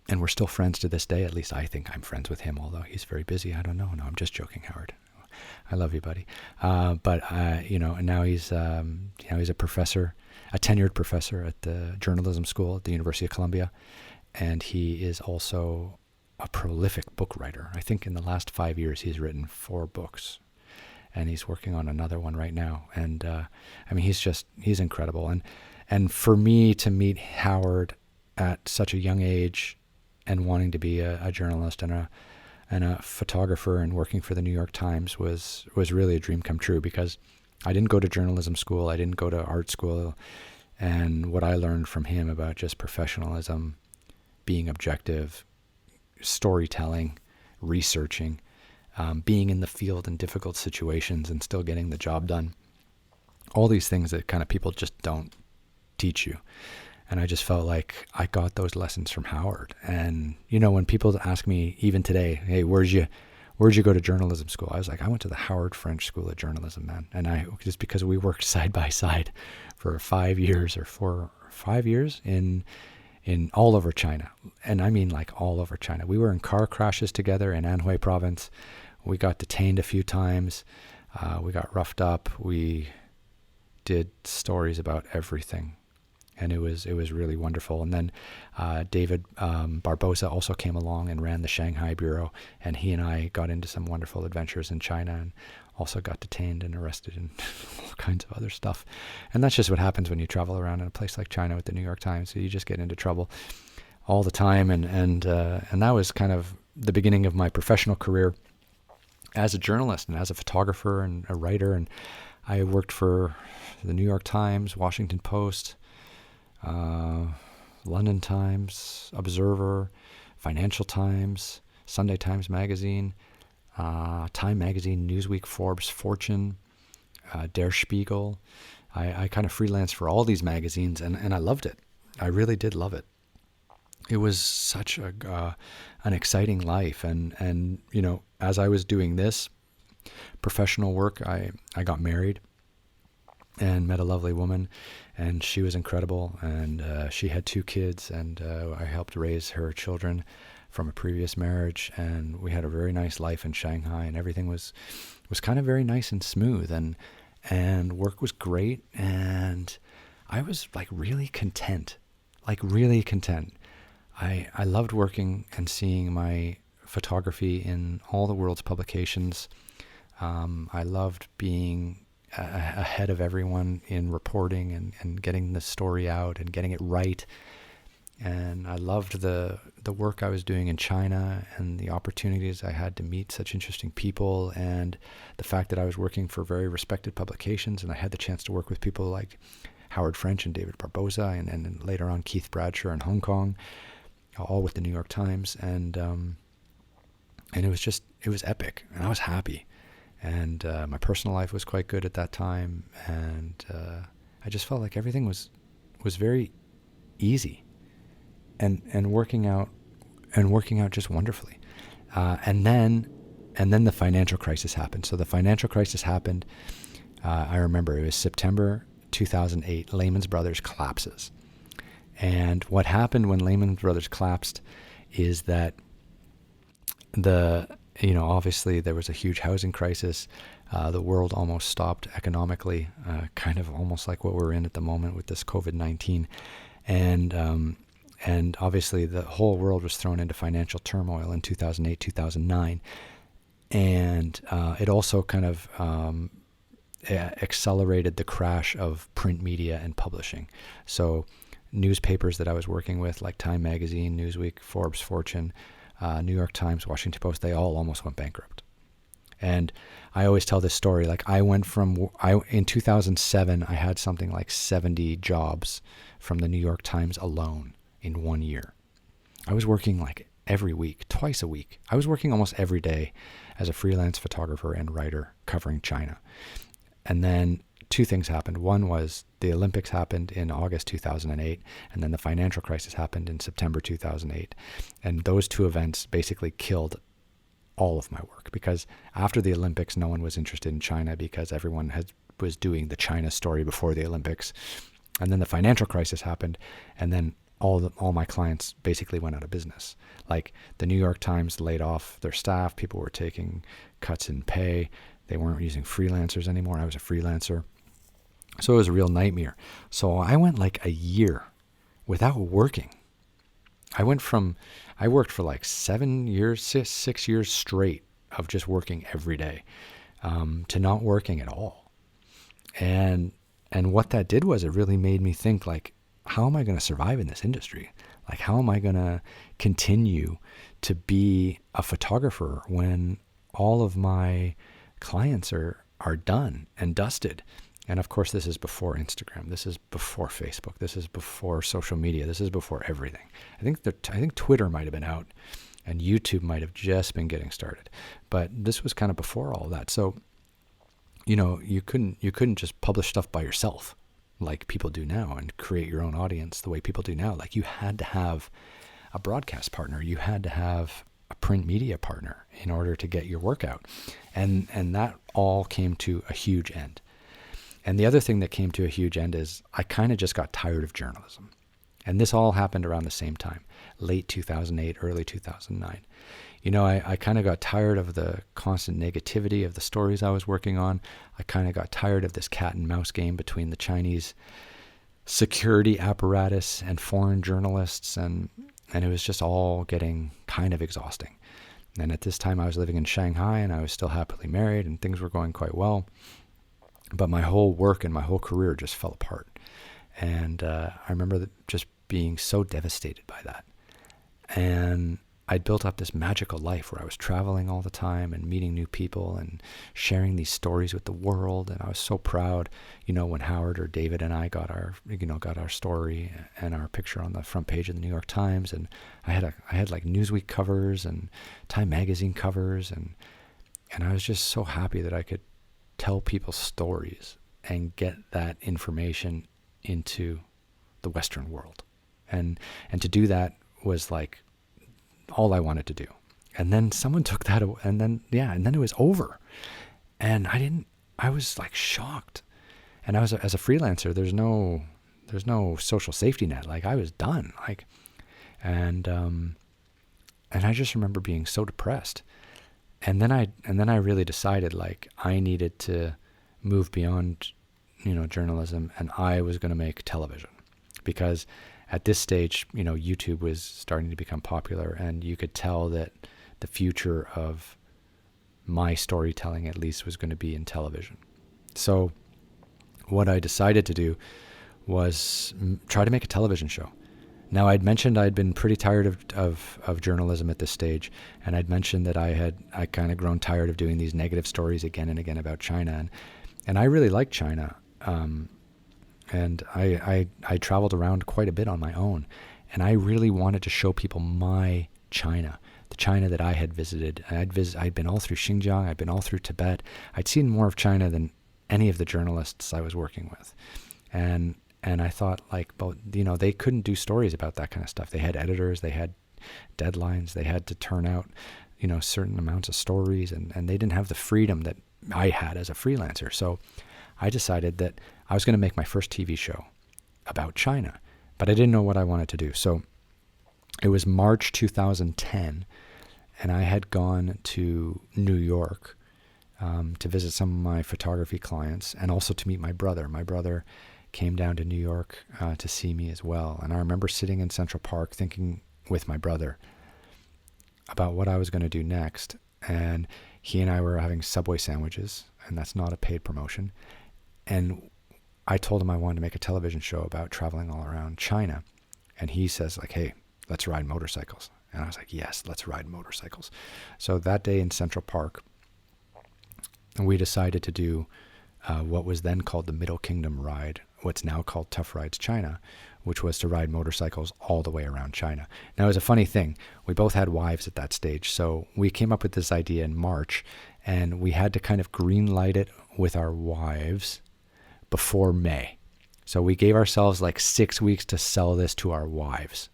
And we're still friends to this day. At least I think I'm friends with him, although he's very busy. I don't know. No, I'm just joking, Howard. I love you, buddy. But and now he's a professor, a tenured professor at the journalism school at the University of Columbia, and he is also a prolific book writer. I think in the last 5 years he's written 4 books, and he's working on another one right now. And he's incredible. And for me to meet Howard at such a young age, and wanting to be a journalist and a photographer and working for the New York Times was really a dream come true, because I didn't go to journalism school, I didn't go to art school, and what I learned from him about just professionalism, being objective, storytelling, researching, being in the field in difficult situations and still getting the job done, all these things that kind of people just don't teach you. And I just felt like I got those lessons from Howard. And, when people ask me even today, hey, where'd you go to journalism school? I was like, I went to the Howard French School of Journalism, man. And just because we worked side by side for 5 years or 4 or 5 years in all over China. And I mean like all over China. We were in car crashes together in Anhui province. We got detained a few times. We got roughed up. We did stories about everything. And it was really wonderful. And then David Barbosa also came along and ran the Shanghai bureau, and he and I got into some wonderful adventures in China, and also got detained and arrested and all kinds of other stuff. And that's just what happens when you travel around in a place like China with the New York Times. So you just get into trouble all the time, and that was kind of the beginning of my professional career as a journalist and as a photographer and a writer. And I worked for the New York Times, Washington Post, London Times, Observer, Financial Times, Sunday Times Magazine, Time Magazine, Newsweek, Forbes, Fortune, Der Spiegel. I kind of freelanced for all these magazines, and I loved it. I really did love it. It was such an exciting life, and as I was doing this professional work, I got married and met a lovely woman, and she was incredible, and she had 2 kids, and I helped raise her children from a previous marriage, and we had a very nice life in Shanghai, and everything was kind of very nice and smooth, and work was great, and I was really content. I loved working and seeing my photography in all the world's publications. I loved being ahead of everyone in reporting and getting the story out and getting it right. And I loved the work I was doing in China and the opportunities I had to meet such interesting people, and the fact that I was working for very respected publications, and I had the chance to work with people like Howard French and David Barbosa, and later on Keith Bradshaw in Hong Kong, all with the New York Times. And it was epic, and I was happy. And my personal life was quite good at that time, and I just felt like everything was very easy, and working out just wonderfully. And then the financial crisis happened. So the financial crisis happened. I remember it was September 2008. Lehman Brothers collapses, and what happened when Lehman Brothers collapsed is that obviously there was a huge housing crisis. The world almost stopped economically, kind of almost like what we're in at the moment with this COVID-19. And obviously the whole world was thrown into financial turmoil in 2008, 2009. And it also kind of accelerated the crash of print media and publishing. So newspapers that I was working with, like Time Magazine, Newsweek, Forbes, Fortune, New York Times, Washington Post, they all almost went bankrupt. And I always tell this story. Like in 2007, I had something like 70 jobs from the New York Times alone in 1 year. I was working like every week, twice a week. I was working almost every day as a freelance photographer and writer covering China. And then two things happened. One was the Olympics happened in August 2008, and then the financial crisis happened in September 2008. And those two events basically killed all of my work, because after the Olympics, no one was interested in China because everyone was doing the China story before the Olympics. And then the financial crisis happened, and then all my clients basically went out of business. Like the New York Times laid off their staff. People were taking cuts in pay. They weren't using freelancers anymore. I was a freelancer. So it was a real nightmare. So I went like a year without working. I worked for like 6 years straight of just working every day, to not working at all. And what that did was it really made me think, like, how am I going to survive in this industry? Like, how am I going to continue to be a photographer when all of my clients are done and dusted? And of course, this is before Instagram. This is before Facebook. This is before social media. This is before everything. I think Twitter might have been out, and YouTube might have just been getting started. But this was kind of before all that. So, you couldn't just publish stuff by yourself like people do now and create your own audience the way people do now. Like, you had to have a broadcast partner. You had to have a print media partner in order to get your work out. And that all came to a huge end. And the other thing that came to a huge end is I kind of just got tired of journalism. And this all happened around the same time, late 2008, early 2009. I kind of got tired of the constant negativity of the stories I was working on. I kind of got tired of this cat and mouse game between the Chinese security apparatus and foreign journalists. And it was just all getting kind of exhausting. And at this time I was living in Shanghai, and I was still happily married, and things were going quite well. But my whole work and my whole career just fell apart. And I remember just being so devastated by that. And I'd built up this magical life where I was traveling all the time and meeting new people and sharing these stories with the world. And I was so proud, when Howard or David and I got our story and our picture on the front page of the New York Times. And I had like Newsweek covers and Time magazine covers. And I was just so happy that I could tell people stories and get that information into the Western world. And to do that was like all I wanted to do. And then someone took that away, and then it was over. And I was like shocked. And as a freelancer, there's no social safety net. Like, I was done. And I just remember being so depressed. And then I really decided, like, I needed to move beyond, journalism, and I was going to make television, because at this stage, YouTube was starting to become popular, and you could tell that the future of my storytelling, at least, was going to be in television. So what I decided to do was try to make a television show. Now, I'd mentioned I'd been pretty tired of journalism at this stage, and I'd mentioned that I kind of grown tired of doing these negative stories again and again about China, and I really liked China, and I traveled around quite a bit on my own, and I really wanted to show people my China, the China that I had visited. I'd been all through Xinjiang, I'd been all through Tibet. I'd seen more of China than any of the journalists I was working with, and I thought, like, well, they couldn't do stories about that kind of stuff. They had editors, they had deadlines, they had to turn out, certain amounts of stories, and they didn't have the freedom that I had as a freelancer. So I decided that I was going to make my first TV show about China, but I didn't know what I wanted to do. So it was March 2010, and I had gone to New York to visit some of my photography clients, and also to meet my brother. My brother came down to New York to see me as well. And I remember sitting in Central Park thinking with my brother about what I was going to do next. And he and I were having Subway sandwiches, and that's not a paid promotion. And I told him I wanted to make a television show about traveling all around China. And he says, like, hey, let's ride motorcycles. And I was like, yes, let's ride motorcycles. So that day in Central Park, we decided to do what was then called the Middle Kingdom Ride, what's now called Tough Rides China, which was to ride motorcycles all the way around China. Now, it was a funny thing. We both had wives at that stage, so we came up with this idea in March, and we had to kind of green light it with our wives before May. So we gave ourselves like 6 weeks to sell this to our wives.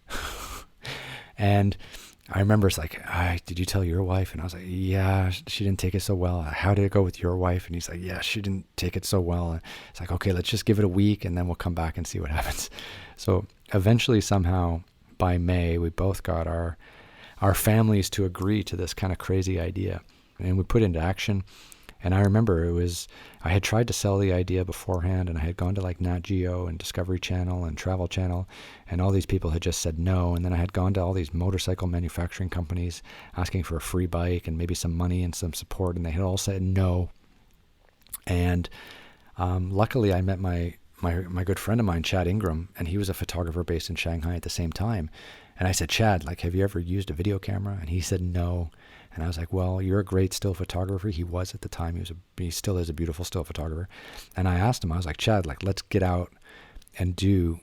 And I remember it's like, did you tell your wife? And I was like, yeah, she didn't take it so well. How did it go with your wife? And he's like, yeah, she didn't take it so well. And it's like, okay, let's just give it a week and then we'll come back and see what happens. So eventually, somehow, by May, we both got our families to agree to this kind of crazy idea. And we put it into action. And I remember I had tried to sell the idea beforehand, and I had gone to like Nat Geo and Discovery Channel and Travel Channel, and all these people had just said no. And then I had gone to all these motorcycle manufacturing companies asking for a free bike and maybe some money and some support, and they had all said no. And luckily I met my good friend of mine, Chad Ingram, and he was a photographer based in Shanghai at the same time. And I said, Chad, like, have you ever used a video camera? And he said no. And I was like, well, you're a great still photographer. He was at the time. He still is a beautiful still photographer. And I asked him, I was like, Chad, like, let's get out and do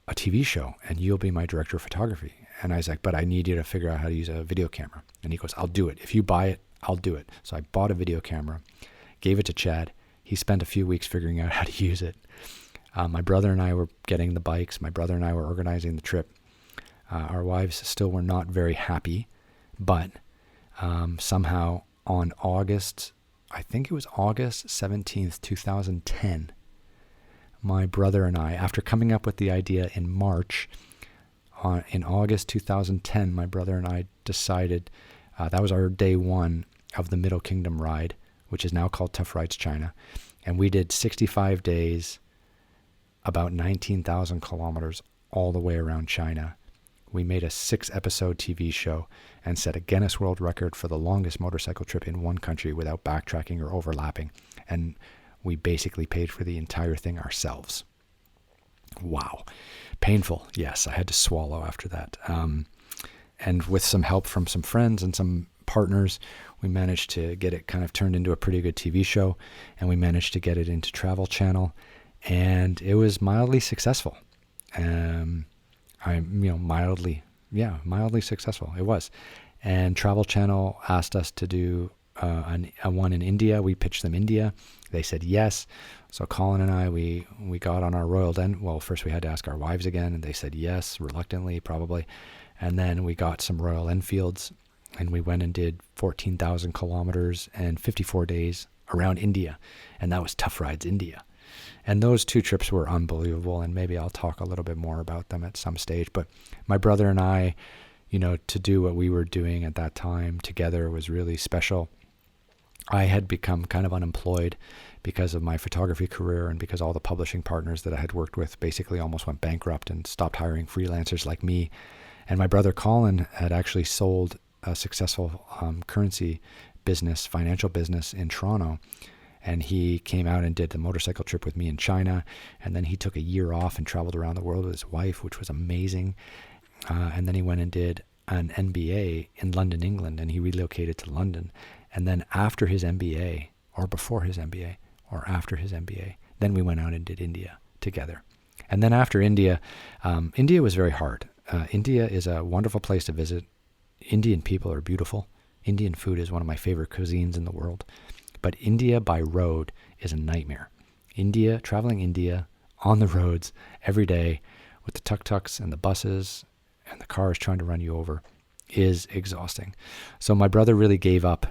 a TV show, and you'll be my director of photography. And I was like, but I need you to figure out how to use a video camera. And he goes, I'll do it. If you buy it, I'll do it. So I bought a video camera, gave it to Chad. He spent a few weeks figuring out how to use it. My brother and I were getting the bikes. My brother and I were organizing the trip. Our wives still were not very happy, but somehow on I think it was August 17th, 2010, my brother and I, after coming up with the idea in March, in August 2010, my brother and I decided, that was our day one of the Middle Kingdom Ride, which is now called Tough Rides China. And we did 65 days, about 19,000 kilometers all the way around China. We made a 6-episode TV show and set a Guinness World Record for the longest motorcycle trip in one country without backtracking or overlapping. And we basically paid for the entire thing ourselves. Wow. Painful. Yes, I had to swallow after that. And with some help from some friends and some partners, we managed to get it kind of turned into a pretty good TV show. And we managed to get it into Travel Channel. And it was mildly successful. Mildly successful. It was. And Travel Channel asked us to do a one in India. We pitched them India. They said yes. So Colin and I, we got on our first we had to ask our wives again, and they said yes, reluctantly probably. And then we got some Royal Enfields, and we went and did 14,000 kilometers and 54 days around India. And that was Tough Rides India. And those 2 trips were unbelievable, and maybe I'll talk a little bit more about them at some stage. But my brother and I, to do what we were doing at that time together was really special. I had become kind of unemployed because of my photography career, and because all the publishing partners that I had worked with basically almost went bankrupt and stopped hiring freelancers like me. And my brother Colin had actually sold a successful currency business, financial business in Toronto. And he came out and did the motorcycle trip with me in China. And then he took a year off and traveled around the world with his wife, which was amazing. And then he went and did an MBA in London, England, and he relocated to London. And then after his MBA, or before his MBA, or after his MBA, then we went out and did India together. And then after India, India was very hard. India is a wonderful place to visit. Indian people are beautiful. Indian food is one of my favorite cuisines in the world. But India by road is a nightmare. Traveling India on the roads every day with the tuk-tuks and the buses and the cars trying to run you over is exhausting. So my brother really gave up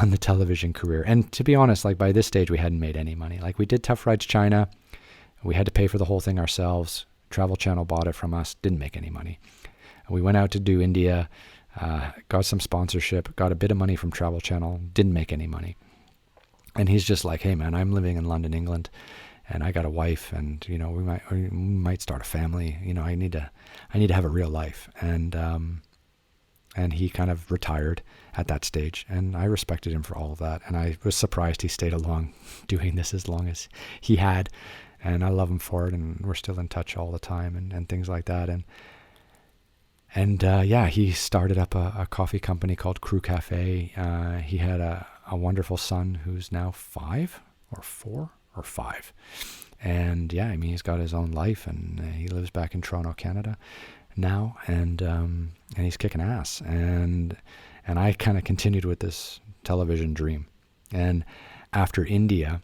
on the television career. And to be honest, like by this stage, we hadn't made any money. Like we did Tough Rides China. We had to pay for the whole thing ourselves. Travel Channel bought it from us, didn't make any money. We went out to do India, got some sponsorship, got a bit of money from Travel Channel, didn't make any money. And he's just like, hey man, I'm living in London, England, and I got a wife, and we might start a family. I need to have a real life. And he kind of retired at that stage, and I respected him for all of that. And I was surprised he stayed along doing this as long as he had. And I love him for it, and we're still in touch all the time and things like that. And he started up a coffee company called Crew Cafe. He had a wonderful son who's now 5 or 4 or 5. And yeah, I mean, he's got his own life, and he lives back in Toronto, Canada now, and he's kicking ass. And I kind of continued with this television dream. And after India,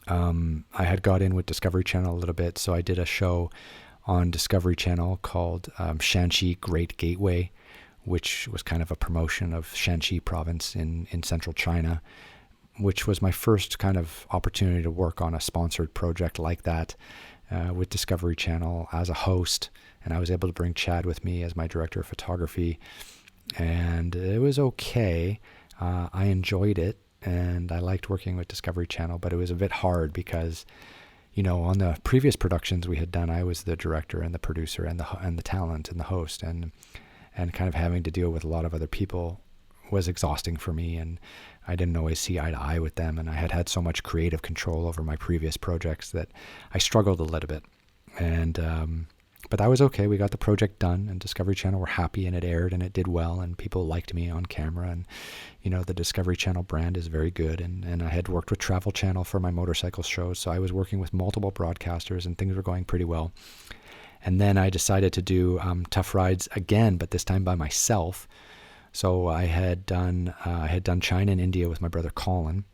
I had got in with Discovery Channel a little bit, so I did a show on Discovery Channel called Shanxi Great Gateway, which was kind of a promotion of Shanxi province in central China, which was my first kind of opportunity to work on a sponsored project like that with Discovery Channel as a host. And I was able to bring Chad with me as my director of photography. And it was okay. I enjoyed it, and I liked working with Discovery Channel, but it was a bit hard because, on the previous productions we had done, I was the director and the producer and the talent and the host, and kind of having to deal with a lot of other people was exhausting for me, and I didn't always see eye to eye with them, and I had so much creative control over my previous projects that I struggled a little bit. And but that was okay. We got the project done, and Discovery Channel were happy, and it aired, and it did well, and people liked me on camera, and the Discovery Channel brand is very good, and I had worked with Travel Channel for my motorcycle shows, so I was working with multiple broadcasters, and things were going pretty well. And then I decided to do Tough Rides again, but this time by myself. So I had done China and India with my brother Colin.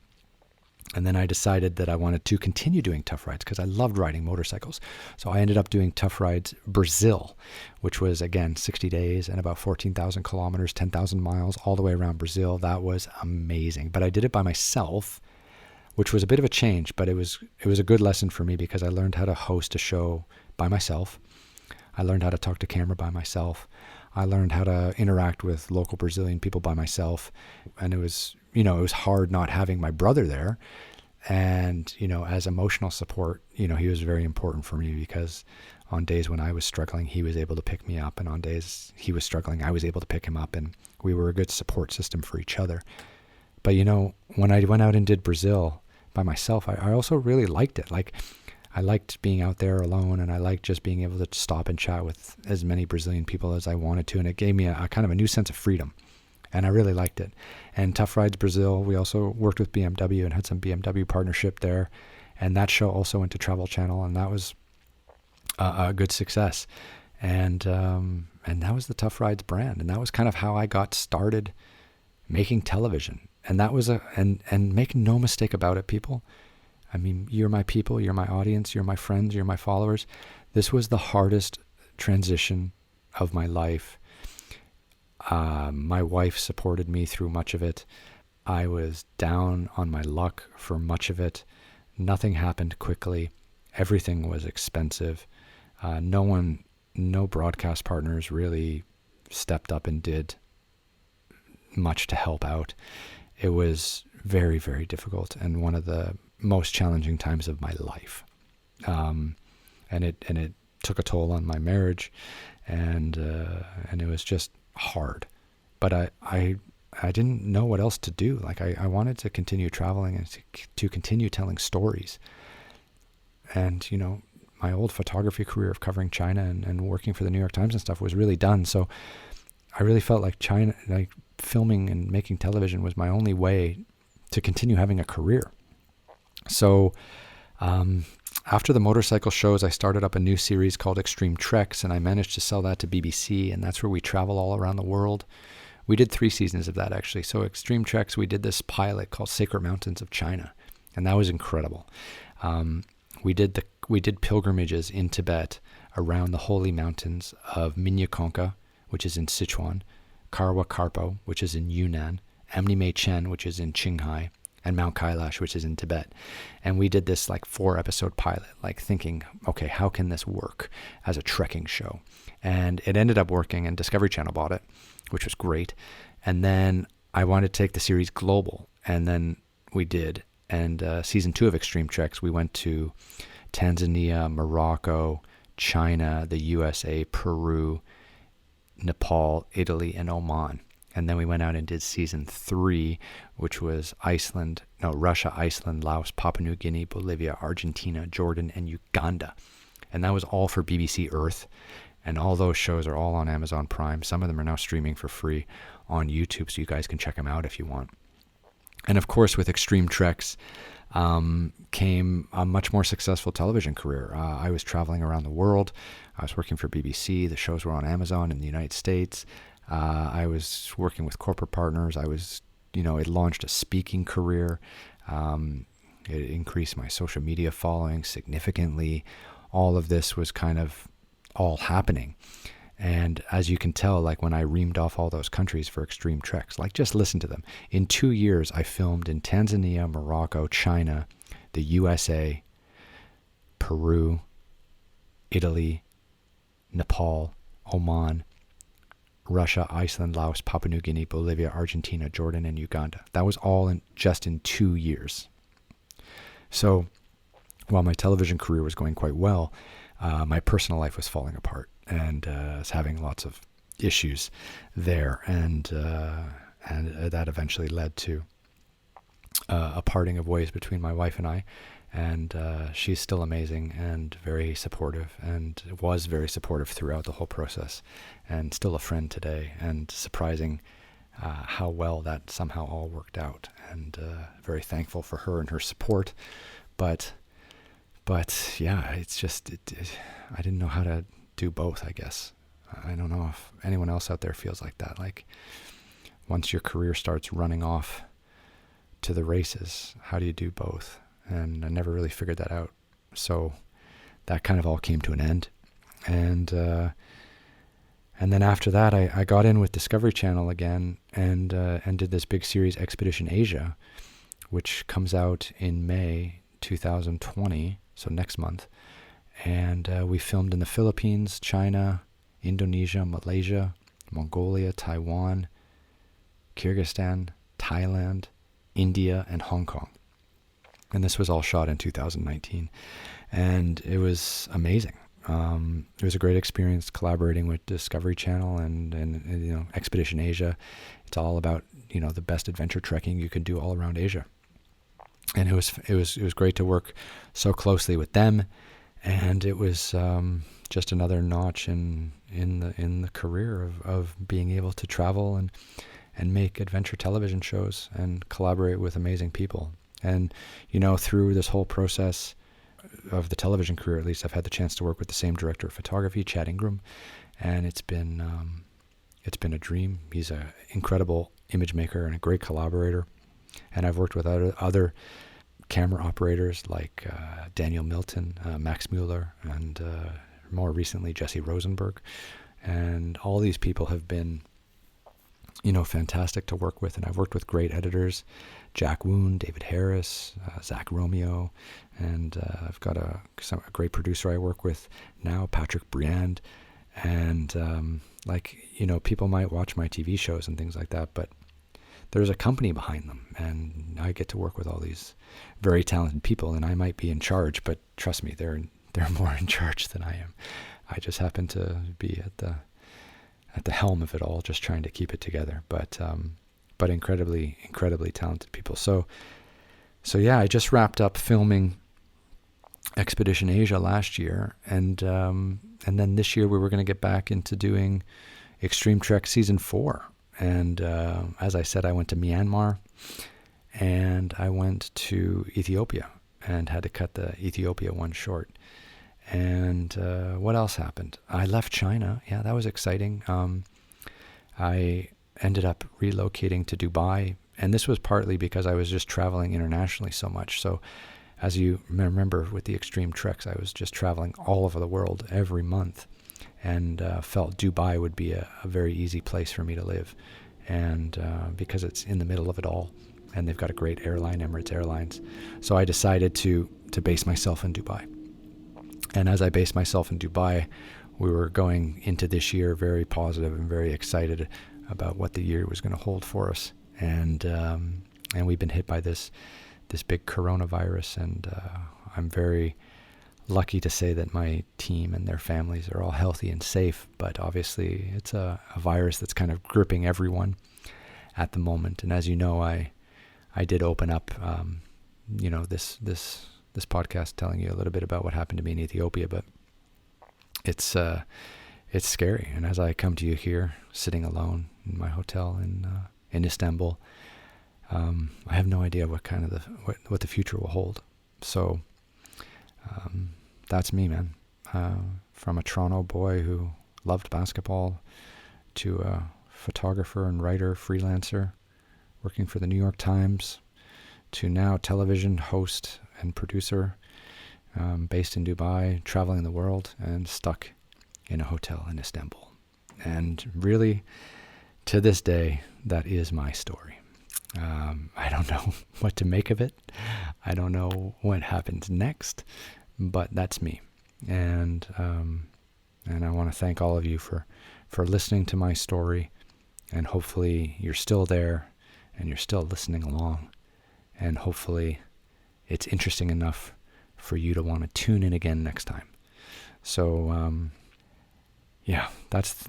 And then I decided that I wanted to continue doing Tough Rides because I loved riding motorcycles. So I ended up doing Tough Rides Brazil, which was, again, 60 days and about 14,000 kilometers, 10,000 miles, all the way around Brazil. That was amazing. But I did it by myself, which was a bit of a change, but it was a good lesson for me because I learned how to host a show by myself. I learned how to talk to camera by myself. I learned how to interact with local Brazilian people by myself. And it was hard not having my brother there. And, as emotional support, he was very important for me because on days when I was struggling, he was able to pick me up. And on days he was struggling, I was able to pick him up. And we were a good support system for each other. But, when I went out and did Brazil by myself, I also really liked it. Like, I liked being out there alone, and I liked just being able to stop and chat with as many Brazilian people as I wanted to. And it gave me a kind of a new sense of freedom. And I really liked it. And Tough Rides Brazil, we also worked with BMW and had some BMW partnership there. And that show also went to Travel Channel, and that was a good success. And that was the Tough Rides brand. And that was kind of how I got started making television. And that was and make no mistake about it, people. I mean, you're my people, you're my audience, you're my friends, you're my followers. This was the hardest transition of my life. My wife supported me through much of it. I was down on my luck for much of it. Nothing happened quickly. Everything was expensive. No broadcast partners really stepped up and did much to help out. It was very, very difficult and one of the most challenging times of my life. And it took a toll on my marriage, and it was just hard. But I didn't know what else to do. Like I wanted to continue traveling and to continue telling stories. And my old photography career of covering China and working for the New York Times and stuff was really done. So I really felt like filming and making television was my only way to continue having a career. So after the motorcycle shows, I started up a new series called Extreme Treks, and I managed to sell that to BBC, and that's where we travel all around the world. We did 3 seasons of that, actually. So Extreme Treks, we did this pilot called Sacred Mountains of China, and that was incredible. We did pilgrimages in Tibet around the holy mountains of Minyakonka, which is in Sichuan, Karwa Karpo, which is in Yunnan, Amni Mei Chen, which is in Shanghai, and Mount Kailash, which is in Tibet. And we did this 4-episode pilot, thinking, okay, how can this work as a trekking show? And it ended up working, and Discovery Channel bought it, which was great. And then I wanted to take the series global, and then we did. And season 2 of Extreme Treks, we went to Tanzania, Morocco, China, the USA, Peru, Nepal, Italy, and Oman. And then we went out and did season 3, which was Russia, Iceland, Laos, Papua New Guinea, Bolivia, Argentina, Jordan, and Uganda. And that was all for BBC Earth. And all those shows are all on Amazon Prime. Some of them are now streaming for free on YouTube, so you guys can check them out if you want. And of course, with Extreme Treks came a much more successful television career. I was traveling around the world. I was working for BBC. The shows were on Amazon in the United States. I was working with corporate partners. It launched a speaking career. It increased my social media following significantly. All of this was kind of all happening. And as you can tell, like when I reamed off all those countries for Extreme Treks, like just listen to them. In 2 years, I filmed in Tanzania, Morocco, China, the USA, Peru, Italy, Nepal, Oman, Russia, Iceland, Laos, Papua New Guinea, Bolivia, Argentina, Jordan, and Uganda. That was all just in 2 years. So while my television career was going quite well, my personal life was falling apart. And I was having lots of issues there, and that eventually led to a parting of ways between my wife and I. And she's still amazing and very supportive, and was very supportive throughout the whole process, and still a friend today. And surprising how well that somehow all worked out, and very thankful for her and her support. But yeah, it's just I didn't know how to do both, I guess. I don't know if anyone else out there feels like that. Like once your career starts running off to the races, how do you do both? And I never really figured that out. So that kind of all came to an end. And then after that, I got in with Discovery Channel again and did this big series, Expedition Asia, which comes out in May 2020, so next month. And we filmed in the Philippines, China, Indonesia, Malaysia, Mongolia, Taiwan, Kyrgyzstan, Thailand, India, and Hong Kong. And this was all shot in 2019. And it was amazing. It was a great experience collaborating with Discovery Channel and Expedition Asia. It's all about, the best adventure trekking you can do all around Asia. And it was great to work so closely with them. And it was just another notch in the career of being able to travel and make adventure television shows and collaborate with amazing people. And through this whole process of the television career, at least, I've had the chance to work with the same director of photography, Chad Ingram, and it's been a dream. He's an incredible image maker and a great collaborator. And I've worked with other camera operators like Daniel Milton, Max Mueller, and more recently Jesse Rosenberg. And all these people have been, fantastic to work with. And I've worked with great editors, Jack Woon, David Harris, Zach Romeo, and I've got a great producer I work with now, Patrick Briand. And people might watch my TV shows and things like that, but there's a company behind them, and I get to work with all these very talented people, and I might be in charge, but trust me, they're more in charge than I am. I just happen to be at the helm of it all, just trying to keep it together. But incredibly, incredibly talented people. So yeah, I just wrapped up filming Expedition Asia last year, and then this year we were going to get back into doing Extreme Trek Season 4. And as I said, I went to Myanmar, and I went to Ethiopia, and had to cut the Ethiopia one short. And what else happened? I left China. Yeah, that was exciting. I ended up relocating to Dubai, and this was partly because I was just traveling internationally so much. So as you remember with the Extreme Treks, I was just traveling all over the world every month, and felt Dubai would be a very easy place for me to live. And because it's in the middle of it all, and they've got a great airline, Emirates Airlines. So I decided to base myself in Dubai. And as I based myself in Dubai, we were going into this year very positive and very excited about what the year was going to hold for us. And we've been hit by this big coronavirus, and I'm very lucky to say that my team and their families are all healthy and safe. But obviously, it's a virus that's kind of gripping everyone at the moment. And as you know, I did open up, this podcast telling you a little bit about what happened to me in Ethiopia, but it's scary. And as I come to you here, sitting alone in my hotel in Istanbul, I have no idea what the future will hold. So that's me, man. From a Toronto boy who loved basketball to a photographer and writer, freelancer, working for the New York Times, to now television host and producer, based in Dubai, traveling the world, and stuck in a hotel in Istanbul. And really, to this day, that is my story. I don't know what to make of it. I don't know what happens next, but that's me. And I want to thank all of you for listening to my story. And hopefully you're still there and you're still listening along. And hopefully it's interesting enough for you to want to tune in again next time. So, that's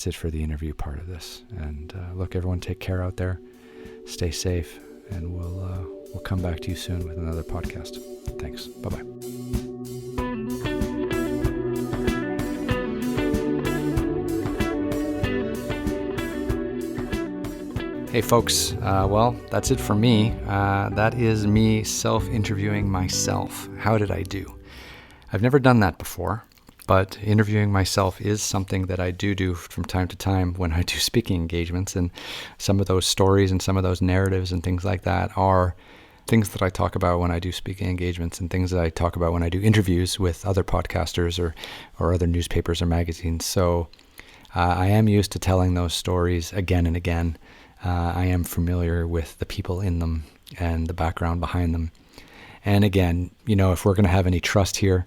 it for the interview part of this. And look, everyone, take care out there. Stay safe, and we'll come back to you soon with another podcast. Thanks. Bye-bye. Hey folks, well, that's it for me. That is me self-interviewing myself. How did I do? I've never done that before, but interviewing myself is something that I do from time to time when I do speaking engagements, and some of those stories and some of those narratives and things like that are things that I talk about when I do speaking engagements and things that I talk about when I do interviews with other podcasters or other newspapers or magazines. So I am used to telling those stories again and again. I am familiar with the people in them and the background behind them. And again, if we're going to have any trust here,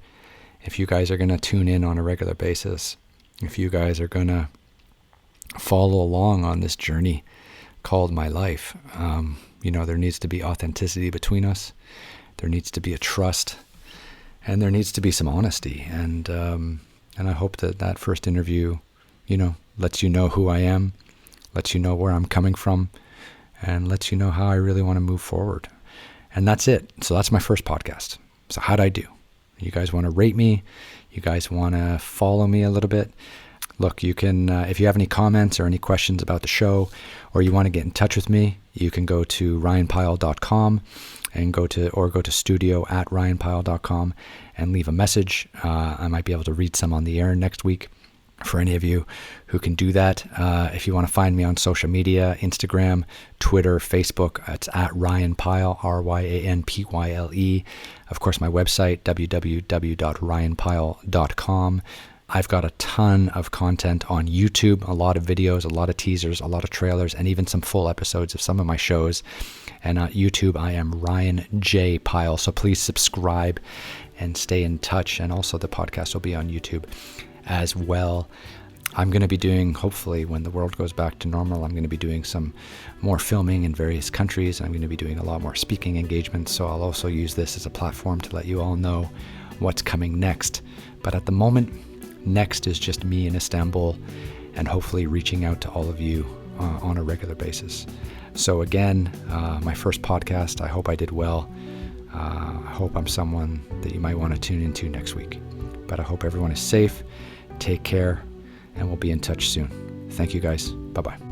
if you guys are going to tune in on a regular basis, if you guys are going to follow along on this journey called my life, there needs to be authenticity between us. There needs to be a trust, and there needs to be some honesty. And I hope that first interview, lets you know who I am, lets you know where I'm coming from, and lets you know how I really want to move forward. And that's it. So that's my first podcast. So how'd I do? You guys want to rate me? You guys want to follow me a little bit? Look, you can, if you have any comments or any questions about the show, or you want to get in touch with me, you can go to ryanpyle.com and go to studio@ryanpyle.com and leave a message. I might be able to read some on the air next week for any of you who can do that. If you want to find me on social media, Instagram, Twitter, Facebook, it's @RyanPyle, RyanPyle. Of course, my website, www.ryanpyle.com. I've got a ton of content on YouTube, a lot of videos, a lot of teasers, a lot of trailers, and even some full episodes of some of my shows. And on YouTube, I am Ryan J. Pyle. So please subscribe and stay in touch. And also the podcast will be on YouTube as well. I'm going to be doing, hopefully when the world goes back to normal, I'm going to be doing some more filming in various countries. I'm going to be doing a lot more speaking engagements. So I'll also use this as a platform to let you all know what's coming next. But at the moment, next is just me in Istanbul and hopefully reaching out to all of you on a regular basis. So again, my first podcast, I hope I did well. I hope I'm someone that you might want to tune into next week. But I hope everyone is safe. Take care, and we'll be in touch soon. Thank you guys. Bye-bye.